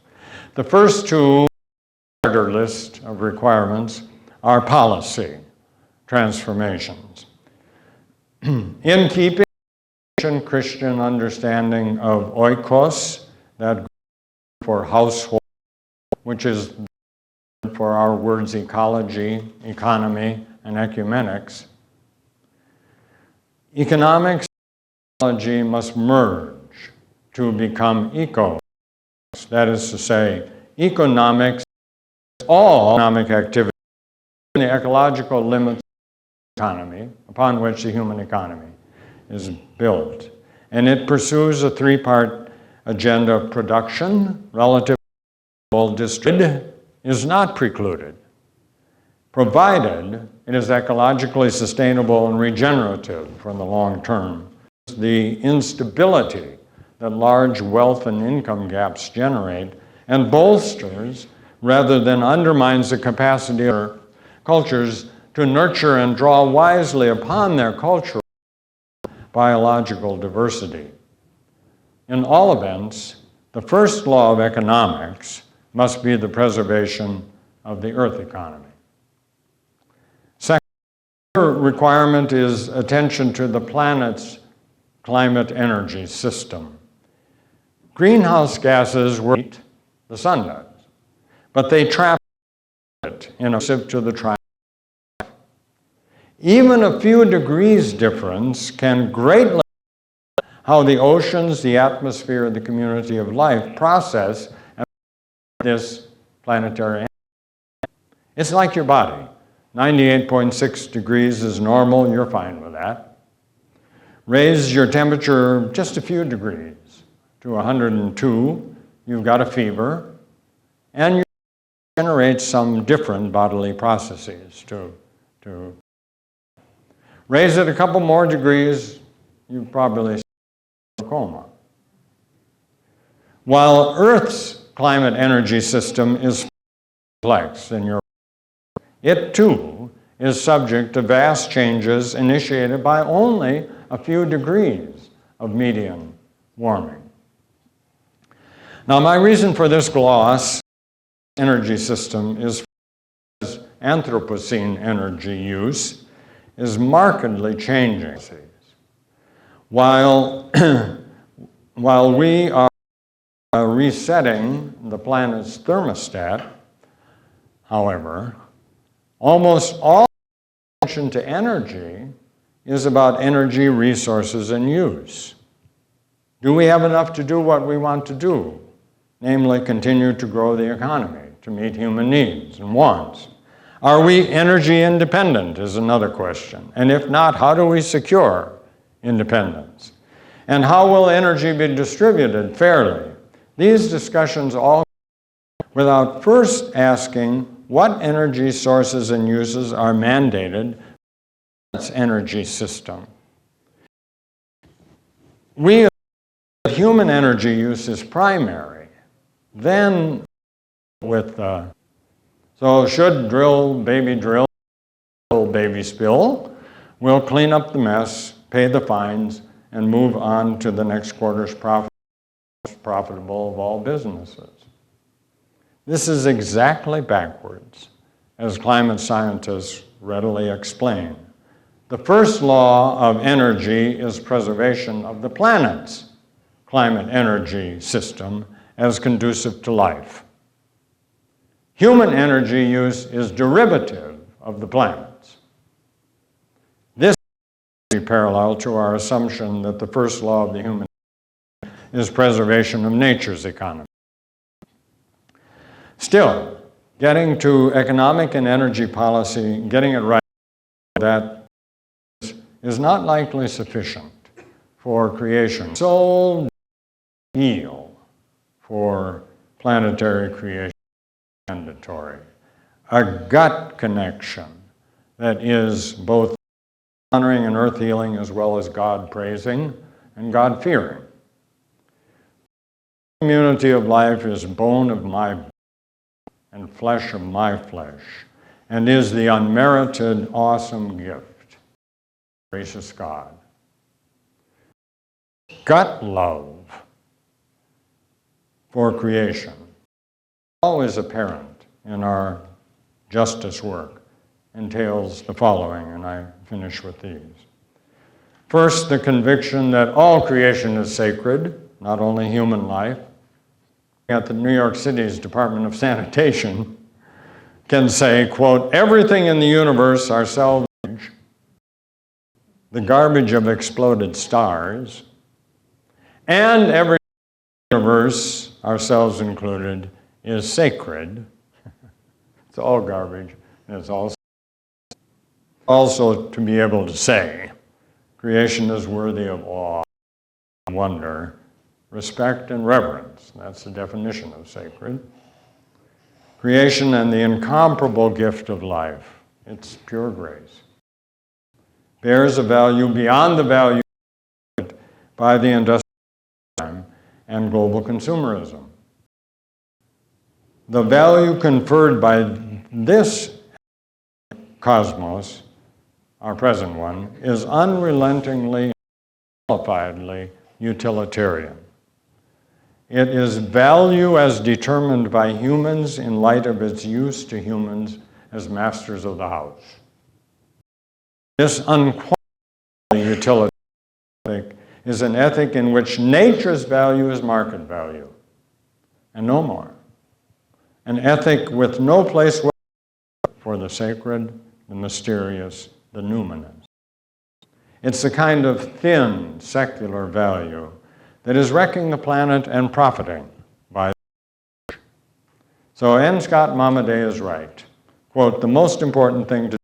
The first two order list of requirements are policy transformations. In keeping with Christian understanding of oikos, that for household, which is for our words ecology, economy, and ecumenics, economics and ecology must merge to become eco. That is to say, economics is all economic activity within the ecological limits of the economy upon which the human economy is built. And it pursues a three-part agenda of production, relative distribution is not precluded, provided it is ecologically sustainable and regenerative for the long term. The instability that large wealth and income gaps generate and bolsters rather than undermines the capacity of cultures to nurture and draw wisely upon their cultural biological diversity. In all events, the first law of economics must be the preservation of the earth economy. Second requirement is attention to the planet's climate energy system. Greenhouse gases heat, the sun does, but they trap it in a to the tribe. Even a few degrees difference can greatly how the oceans, the atmosphere, the community of life process this planetary energy. It's like your body. 98.6 degrees is normal, you're fine with that. Raise your temperature just a few degrees to 102, you've got a fever, and you generate some different bodily processes to raise it a couple more degrees, you probably see a coma. While Earth's climate energy system is complex it too is subject to vast changes initiated by only a few degrees of median warming. Now, my reason for this gloss energy system is Anthropocene energy use is markedly changing. While we are resetting the planet's thermostat, however, almost all attention to energy is about energy, resources, and use. Do we have enough to do what we want to do? Namely, continue to grow the economy to meet human needs and wants. Are we energy independent is another question. And if not, how do we secure independence? And how will energy be distributed fairly? These discussions all without first asking what energy sources and uses are mandated by its energy system. Human energy use is primary. Then so should drill, baby spill, we'll clean up the mess, pay the fines, and move on to the next quarter's profit, most profitable of all businesses. This is exactly backwards, as climate scientists readily explain. The first law of energy is preservation of the planet's climate energy system as conducive to life. Human energy use is derivative of the planet's. This is parallel to our assumption that the first law of the human is preservation of nature's economy. Still, getting to economic and energy policy, getting it right, that is not likely sufficient for creation. So heal for planetary creation mandatory. A gut connection that is both honoring and earth healing as well as God praising and God fearing. Community of life is bone of my bone and flesh of my flesh, and is the unmerited, awesome gift gracious God. Gut love for creation, always apparent in our justice work, entails the following, and I finish with these. First, the conviction that all creation is sacred, not only human life. At the New York City's Department of Sanitation can say, quote, everything in the universe, our salvage, the garbage of exploded stars, and every universe, ourselves included, is sacred. It's all garbage, and it's also to be able to say, creation is worthy of awe, wonder, respect, and reverence. That's the definition of sacred. Creation and the incomparable gift of life, it's pure grace, bears a value beyond the value by the industrial time and global consumerism. The value conferred by this cosmos, our present one, is unrelentingly, qualifiedly utilitarian. It is value as determined by humans in light of its use to humans as masters of the house. This unqualified utilitarian ethic is an ethic in which nature's value is market value, and no more. An ethic with no place for the sacred, the mysterious, the numinous. It's the kind of thin, secular value that is wrecking the planet and profiting by it. So N. Scott Momaday is right. Quote, the most important thing to do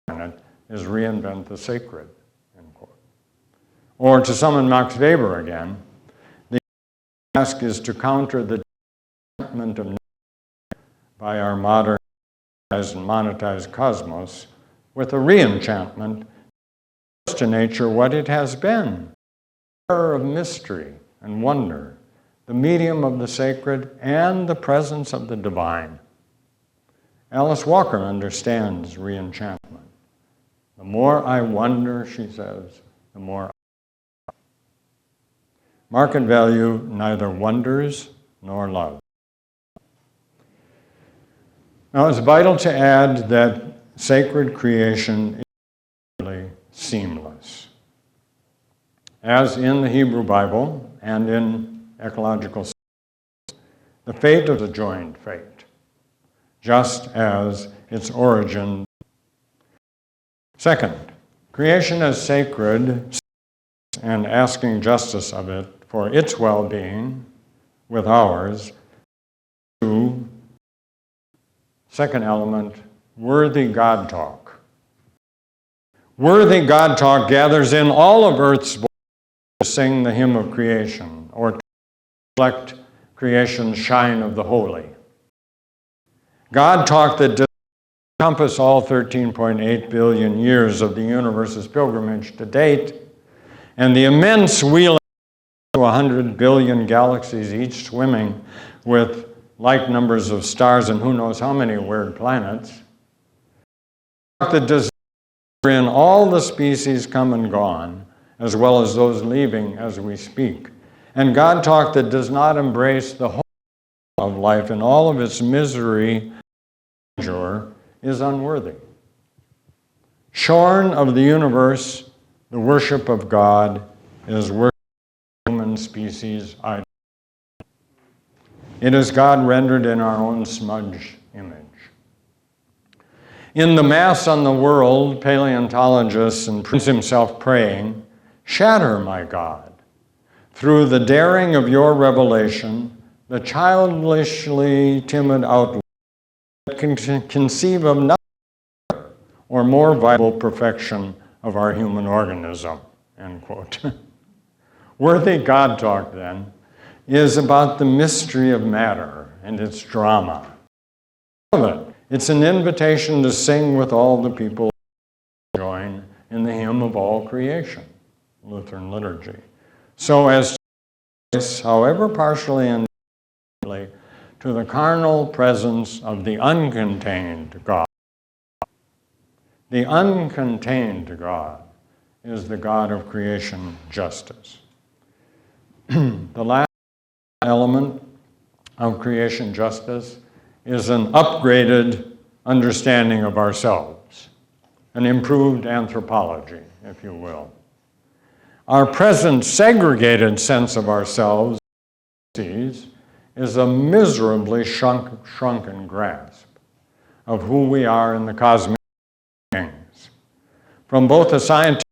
on the planet is reinvent the sacred, end quote. Or to summon Max Weber again, the task is to counter the development of nature by our modern and monetized cosmos with a re-enchantment to nature what it has been. Of mystery and wonder, the medium of the sacred and the presence of the divine. Alice Walker understands re-enchantment. The more I wonder, she says, the more I... Market value neither wonders nor loves. Now it's vital to add that sacred creation is really seamless. As in the Hebrew Bible and in ecological science, the fate of the joined fate, just as its origin. Second, creation as sacred and asking justice of it for its well-being with ours. Two, second element, worthy God talk. Worthy God talk gathers in all of Earth's voices to sing the hymn of creation, or to reflect creation's shine of the holy. God talk that does encompass all 13.8 billion years of the universe's pilgrimage to date, and the immense wheel to 100 billion galaxies, each swimming with like numbers of stars and who knows how many weird planets. That does in all the species come and gone, as well as those leaving as we speak. And God talk that does not embrace the whole of life in all of its misery is unworthy. Shorn of the universe, the worship of God is worship of human species idol. It is God rendered in our own smudge image. In the Mass on the World, paleontologists and Prince himself praying, shatter, my God, through the daring of your revelation, the childishly timid outlook that can conceive of nothing or more vital perfection of our human organism, end quote. Worthy God talk, then, is about the mystery of matter and its drama. It's an invitation to sing with all the people who join in the hymn of all creation, Lutheran liturgy, so as to, however partially and to the carnal presence of the uncontained God. The uncontained God is the God of creation justice. The last element of creation justice is an upgraded understanding of ourselves, an improved anthropology, if you will. Our present segregated sense of ourselves is a miserably shrunken grasp of who we are in the cosmic beings. From both a scientific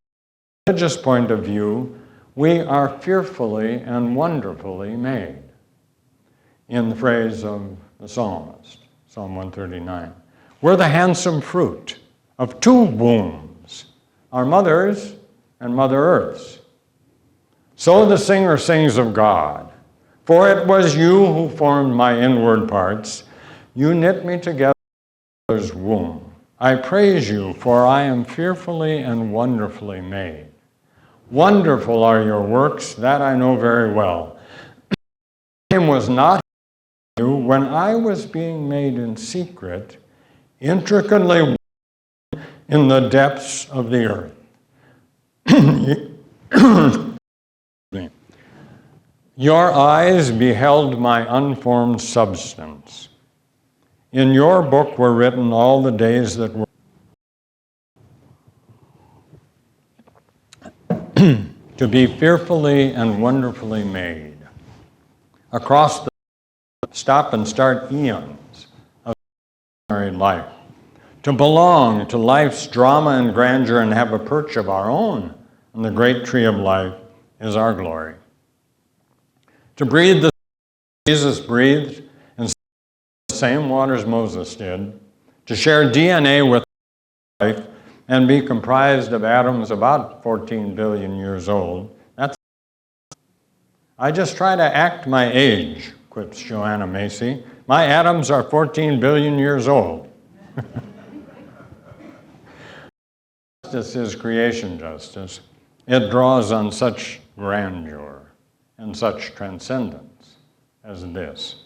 and religious point of view, we are fearfully and wonderfully made. In the phrase of the psalmist, Psalm 139, we're the handsome fruit of two wombs, our mother's and Mother Earth's. So the singer sings of God, for it was you who formed my inward parts. You knit me together in my mother's womb. I praise you, for I am fearfully and wonderfully made. Wonderful are your works, that I know very well. My name was not you when I was being made in secret, intricately in the depths of the earth. Your eyes beheld my unformed substance. In your book were written all the days that were to be fearfully and wonderfully made. Across the stop and start eons of married life. To belong to life's drama and grandeur and have a perch of our own on the great tree of life is our glory. To breathe the Jesus breathed and the same waters Moses did, to share DNA with life and be comprised of atoms about 14 billion years old, I just try to act my age, quips Joanna Macy. My atoms are 14 billion years old. Justice is creation justice. It draws on such grandeur and such transcendence as this.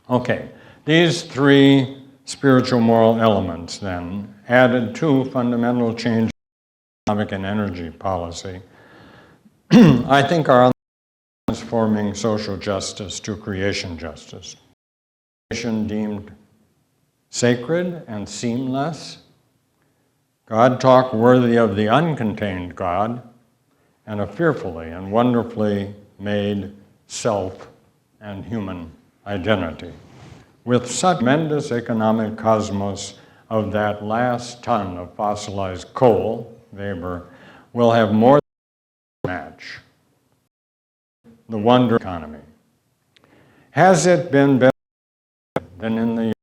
Okay, these three spiritual moral elements then added to fundamental change in economic and energy policy, I think are transforming social justice to creation justice. Creation deemed sacred and seamless, God talk worthy of the uncontained God, and a fearfully and wonderfully made self and human identity. With such tremendous economic cosmos of that last ton of fossilized coal, Weber, will have more than a match the wonder economy. Has it been better than in the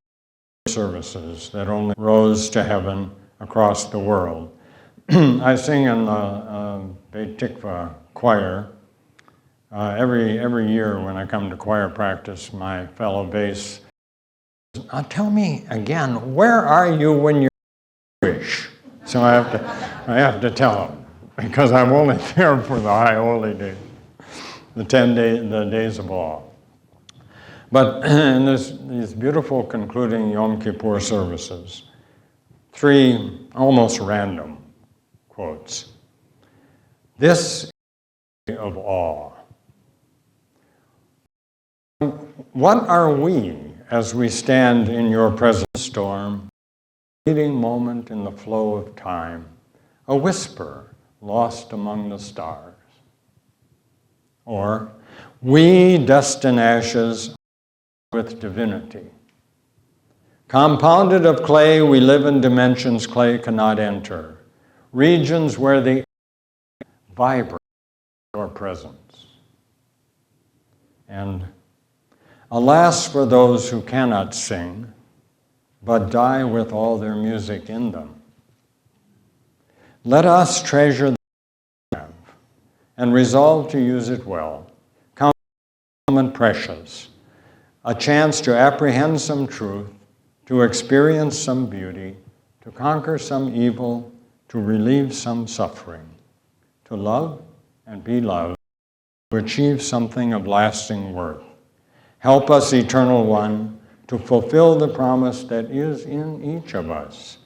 services that only rose to heaven across the world? I sing in the Beit Tikva choir. Every year when I come to choir practice, my fellow bass, tell me again, where are you when you're Jewish? So I have to tell them, because I'm only there for the high holy days, the days of awe. But in these beautiful concluding Yom Kippur services, three almost random quotes. This is of awe. What are we as we stand in your present storm, a fleeting moment in the flow of time, a whisper lost among the stars? Or, we dust and ashes with divinity. Compounded of clay, we live in dimensions clay cannot enter, regions where the vibrate your presence. And alas for those who cannot sing, but die with all their music in them. Let us treasure the we have and resolve to use it well. Count it precious, a chance to apprehend some truth, to experience some beauty, to conquer some evil, to relieve some suffering, to love and be loved, to achieve something of lasting worth. Help us, Eternal One, to fulfill the promise that is in each of us.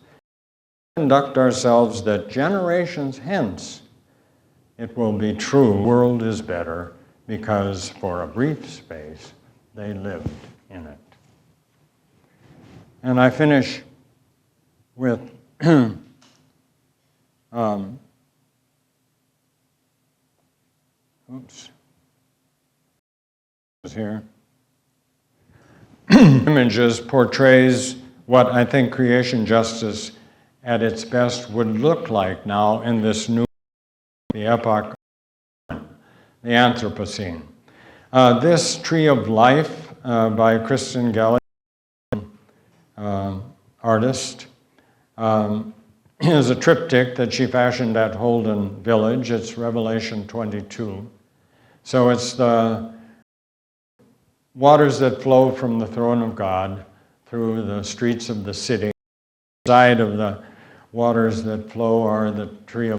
Conduct ourselves that generations hence it will be true. The world is better because for a brief space they lived in it. And I finish with oops. Here. Images portrays what I think creation justice at its best would look like now in this new, the epoch, the Anthropocene. This Tree of Life by Kristen Gallagher, artist, is a triptych that she fashioned at Holden Village. It's Revelation 22. So it's the waters that flow from the throne of God through the streets of the city. Side of the waters that flow are the tree of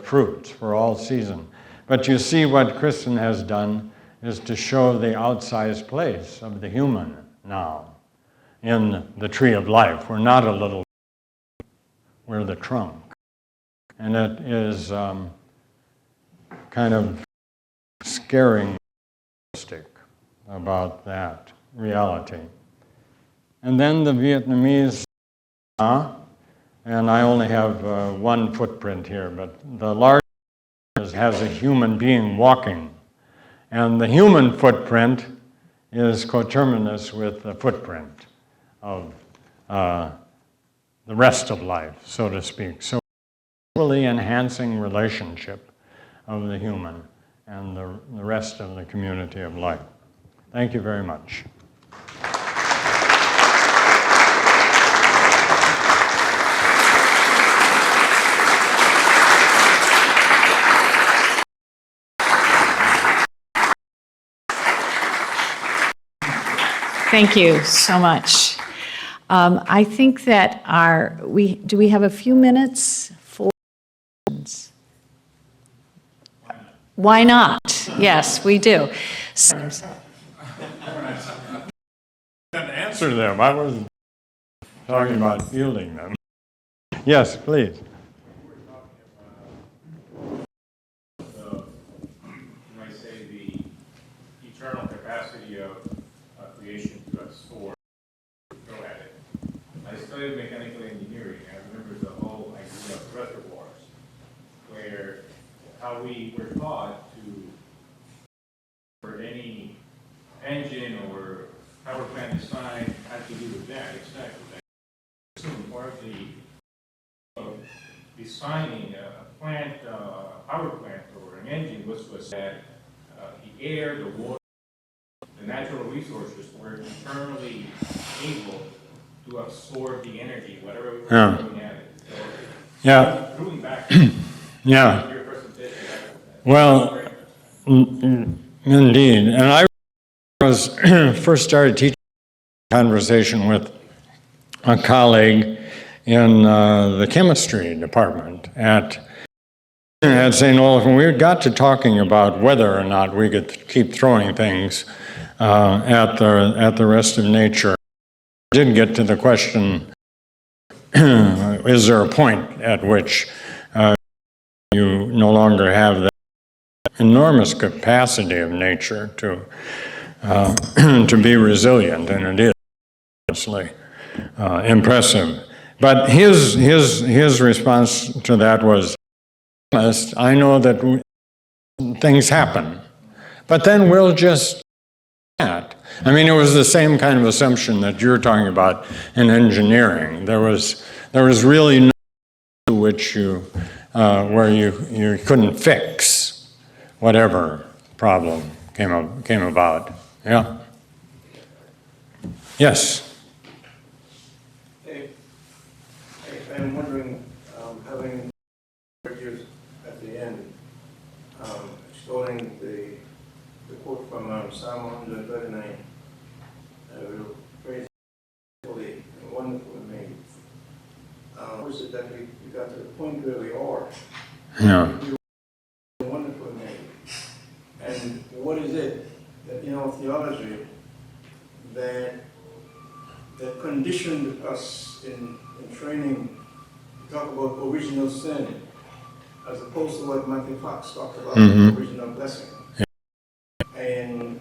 fruits for all season. But you see what Kristen has done is to show the outsized place of the human now in the tree of life. We're not a little, we're the trunk. And it is kind of scaring about that reality. And then the Vietnamese, and I only have one footprint here, but the large has a human being walking. And the human footprint is coterminous with the footprint of the rest of life, so to speak. So really enhancing relationship of the human and the rest of the community of life. Thank you very much. Thank you so much. I think that do we have a few minutes for questions? Why not? Yes, we do. Answer them. I wasn't talking about fielding them. Yes, please. You might say the eternal capacity of creation to absorb, go at it. I studied mechanical engineering. I remember the whole idea of reservoirs, where how we were taught to, for any engine or power plant design had to do with that, exactly. Part of the designing a plant, power plant or an engine was that the air, the water, the natural resources were internally able to absorb the energy, whatever we were throwing at it. So Yeah. Throwing back Yeah. your presentation. Well, indeed. And I was first started teaching conversation with a colleague in the chemistry department at St. Olaf, and we got to talking about whether or not we could keep throwing things at the rest of nature. We did get to the question, is there a point at which you no longer have that enormous capacity of nature to be resilient, and it is obviously impressive. But his response to that was, I know that things happen, but then we'll just that. I mean, it was the same kind of assumption that you're talking about in engineering. There was really no to which you where you couldn't fix whatever problem came about. Yeah. Yes. I'm wondering, having heard you at the end, extolling the quote from Psalm 139, will praise holy and wonderful and made. How is it that we got to the point where we are? Yeah. Wonderful and made. And what is it that in our theology that conditioned us in training? Talk about original sin. as opposed to what Matthew Fox talked about, the original blessing. And,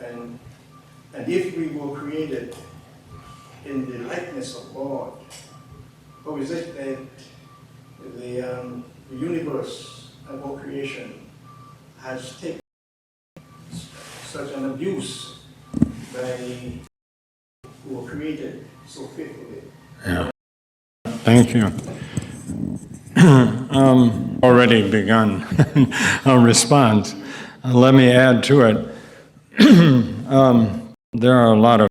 and, and if we were created in the likeness of God, how is it that the universe of our creation has taken such an abuse by who were created so faithfully? Yeah. Thank you. Already begun a response. Let me add to it. There are a lot of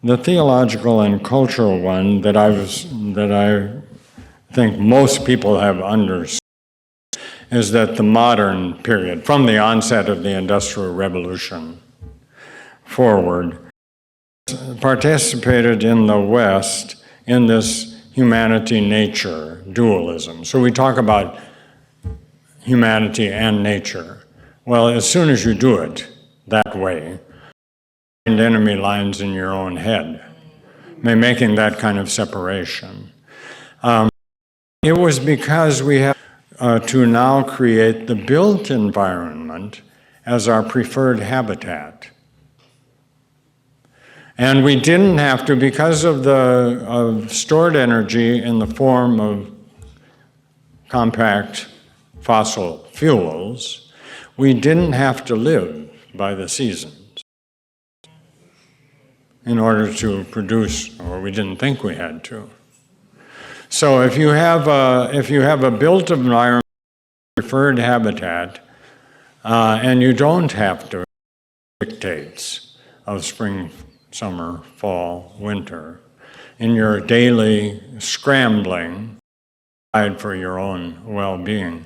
the theological and cultural one that I think most people have understood is that the modern period, from the onset of the Industrial Revolution forward, participated in the West in this humanity-nature dualism. So we talk about humanity and nature. Well, as soon as you do it that way, and enemy lines in your own head, making that kind of separation. It was because we have to now create the built environment as our preferred habitat. And we didn't have to, because of stored energy in the form of compact fossil fuels, we didn't have to live by the seasons in order to produce, or we didn't think we had to. So if you have a built environment, preferred habitat, and you don't have to dictates of spring, summer, fall, winter, in your daily scrambling for your own well-being,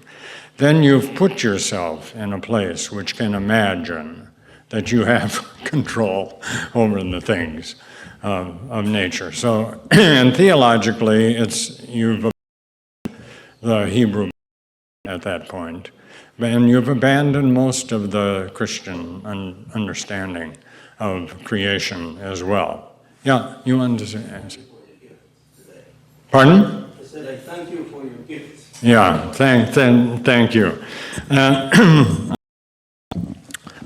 then you've put yourself in a place which can imagine that you have control over the things of nature. So, and theologically, you've the Hebrew at that point, and you've abandoned most of the Christian understanding of creation as well. Yeah, you understand? Pardon? I said, I thank you for your gift. Yeah, thank you.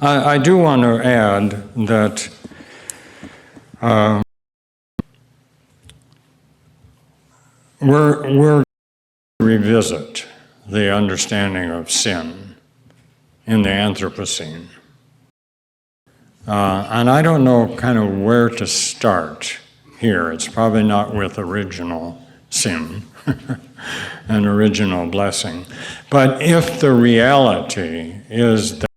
I do want to add that we're going to revisit the understanding of sin in the Anthropocene. And I don't know kind of where to start here. It's probably not with original sin and original blessing. But if the reality is that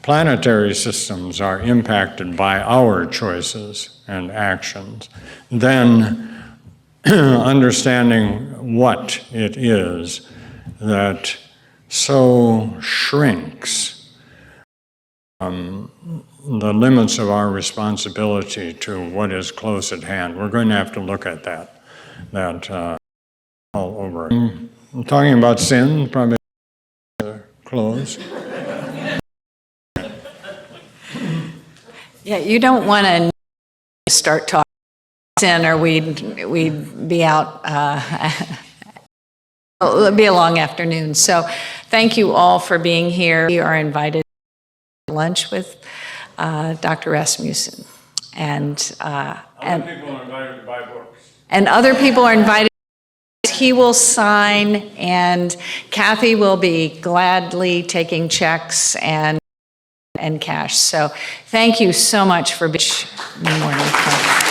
planetary systems are impacted by our choices and actions, then understanding what it is that so shrinks the limits of our responsibility to what is close at hand. We're going to have to look at that all over. I'm talking about sin, probably close. Yeah, you don't want to start talking sin, or we'd be out. It'll be a long afternoon. So, thank you all for being here. You are invited to lunch with Dr. Rasmussen, and Other people are invited to buy books. And other people are invited. He will sign, and Kathy will be gladly taking checks and cash. So thank you so much for being here.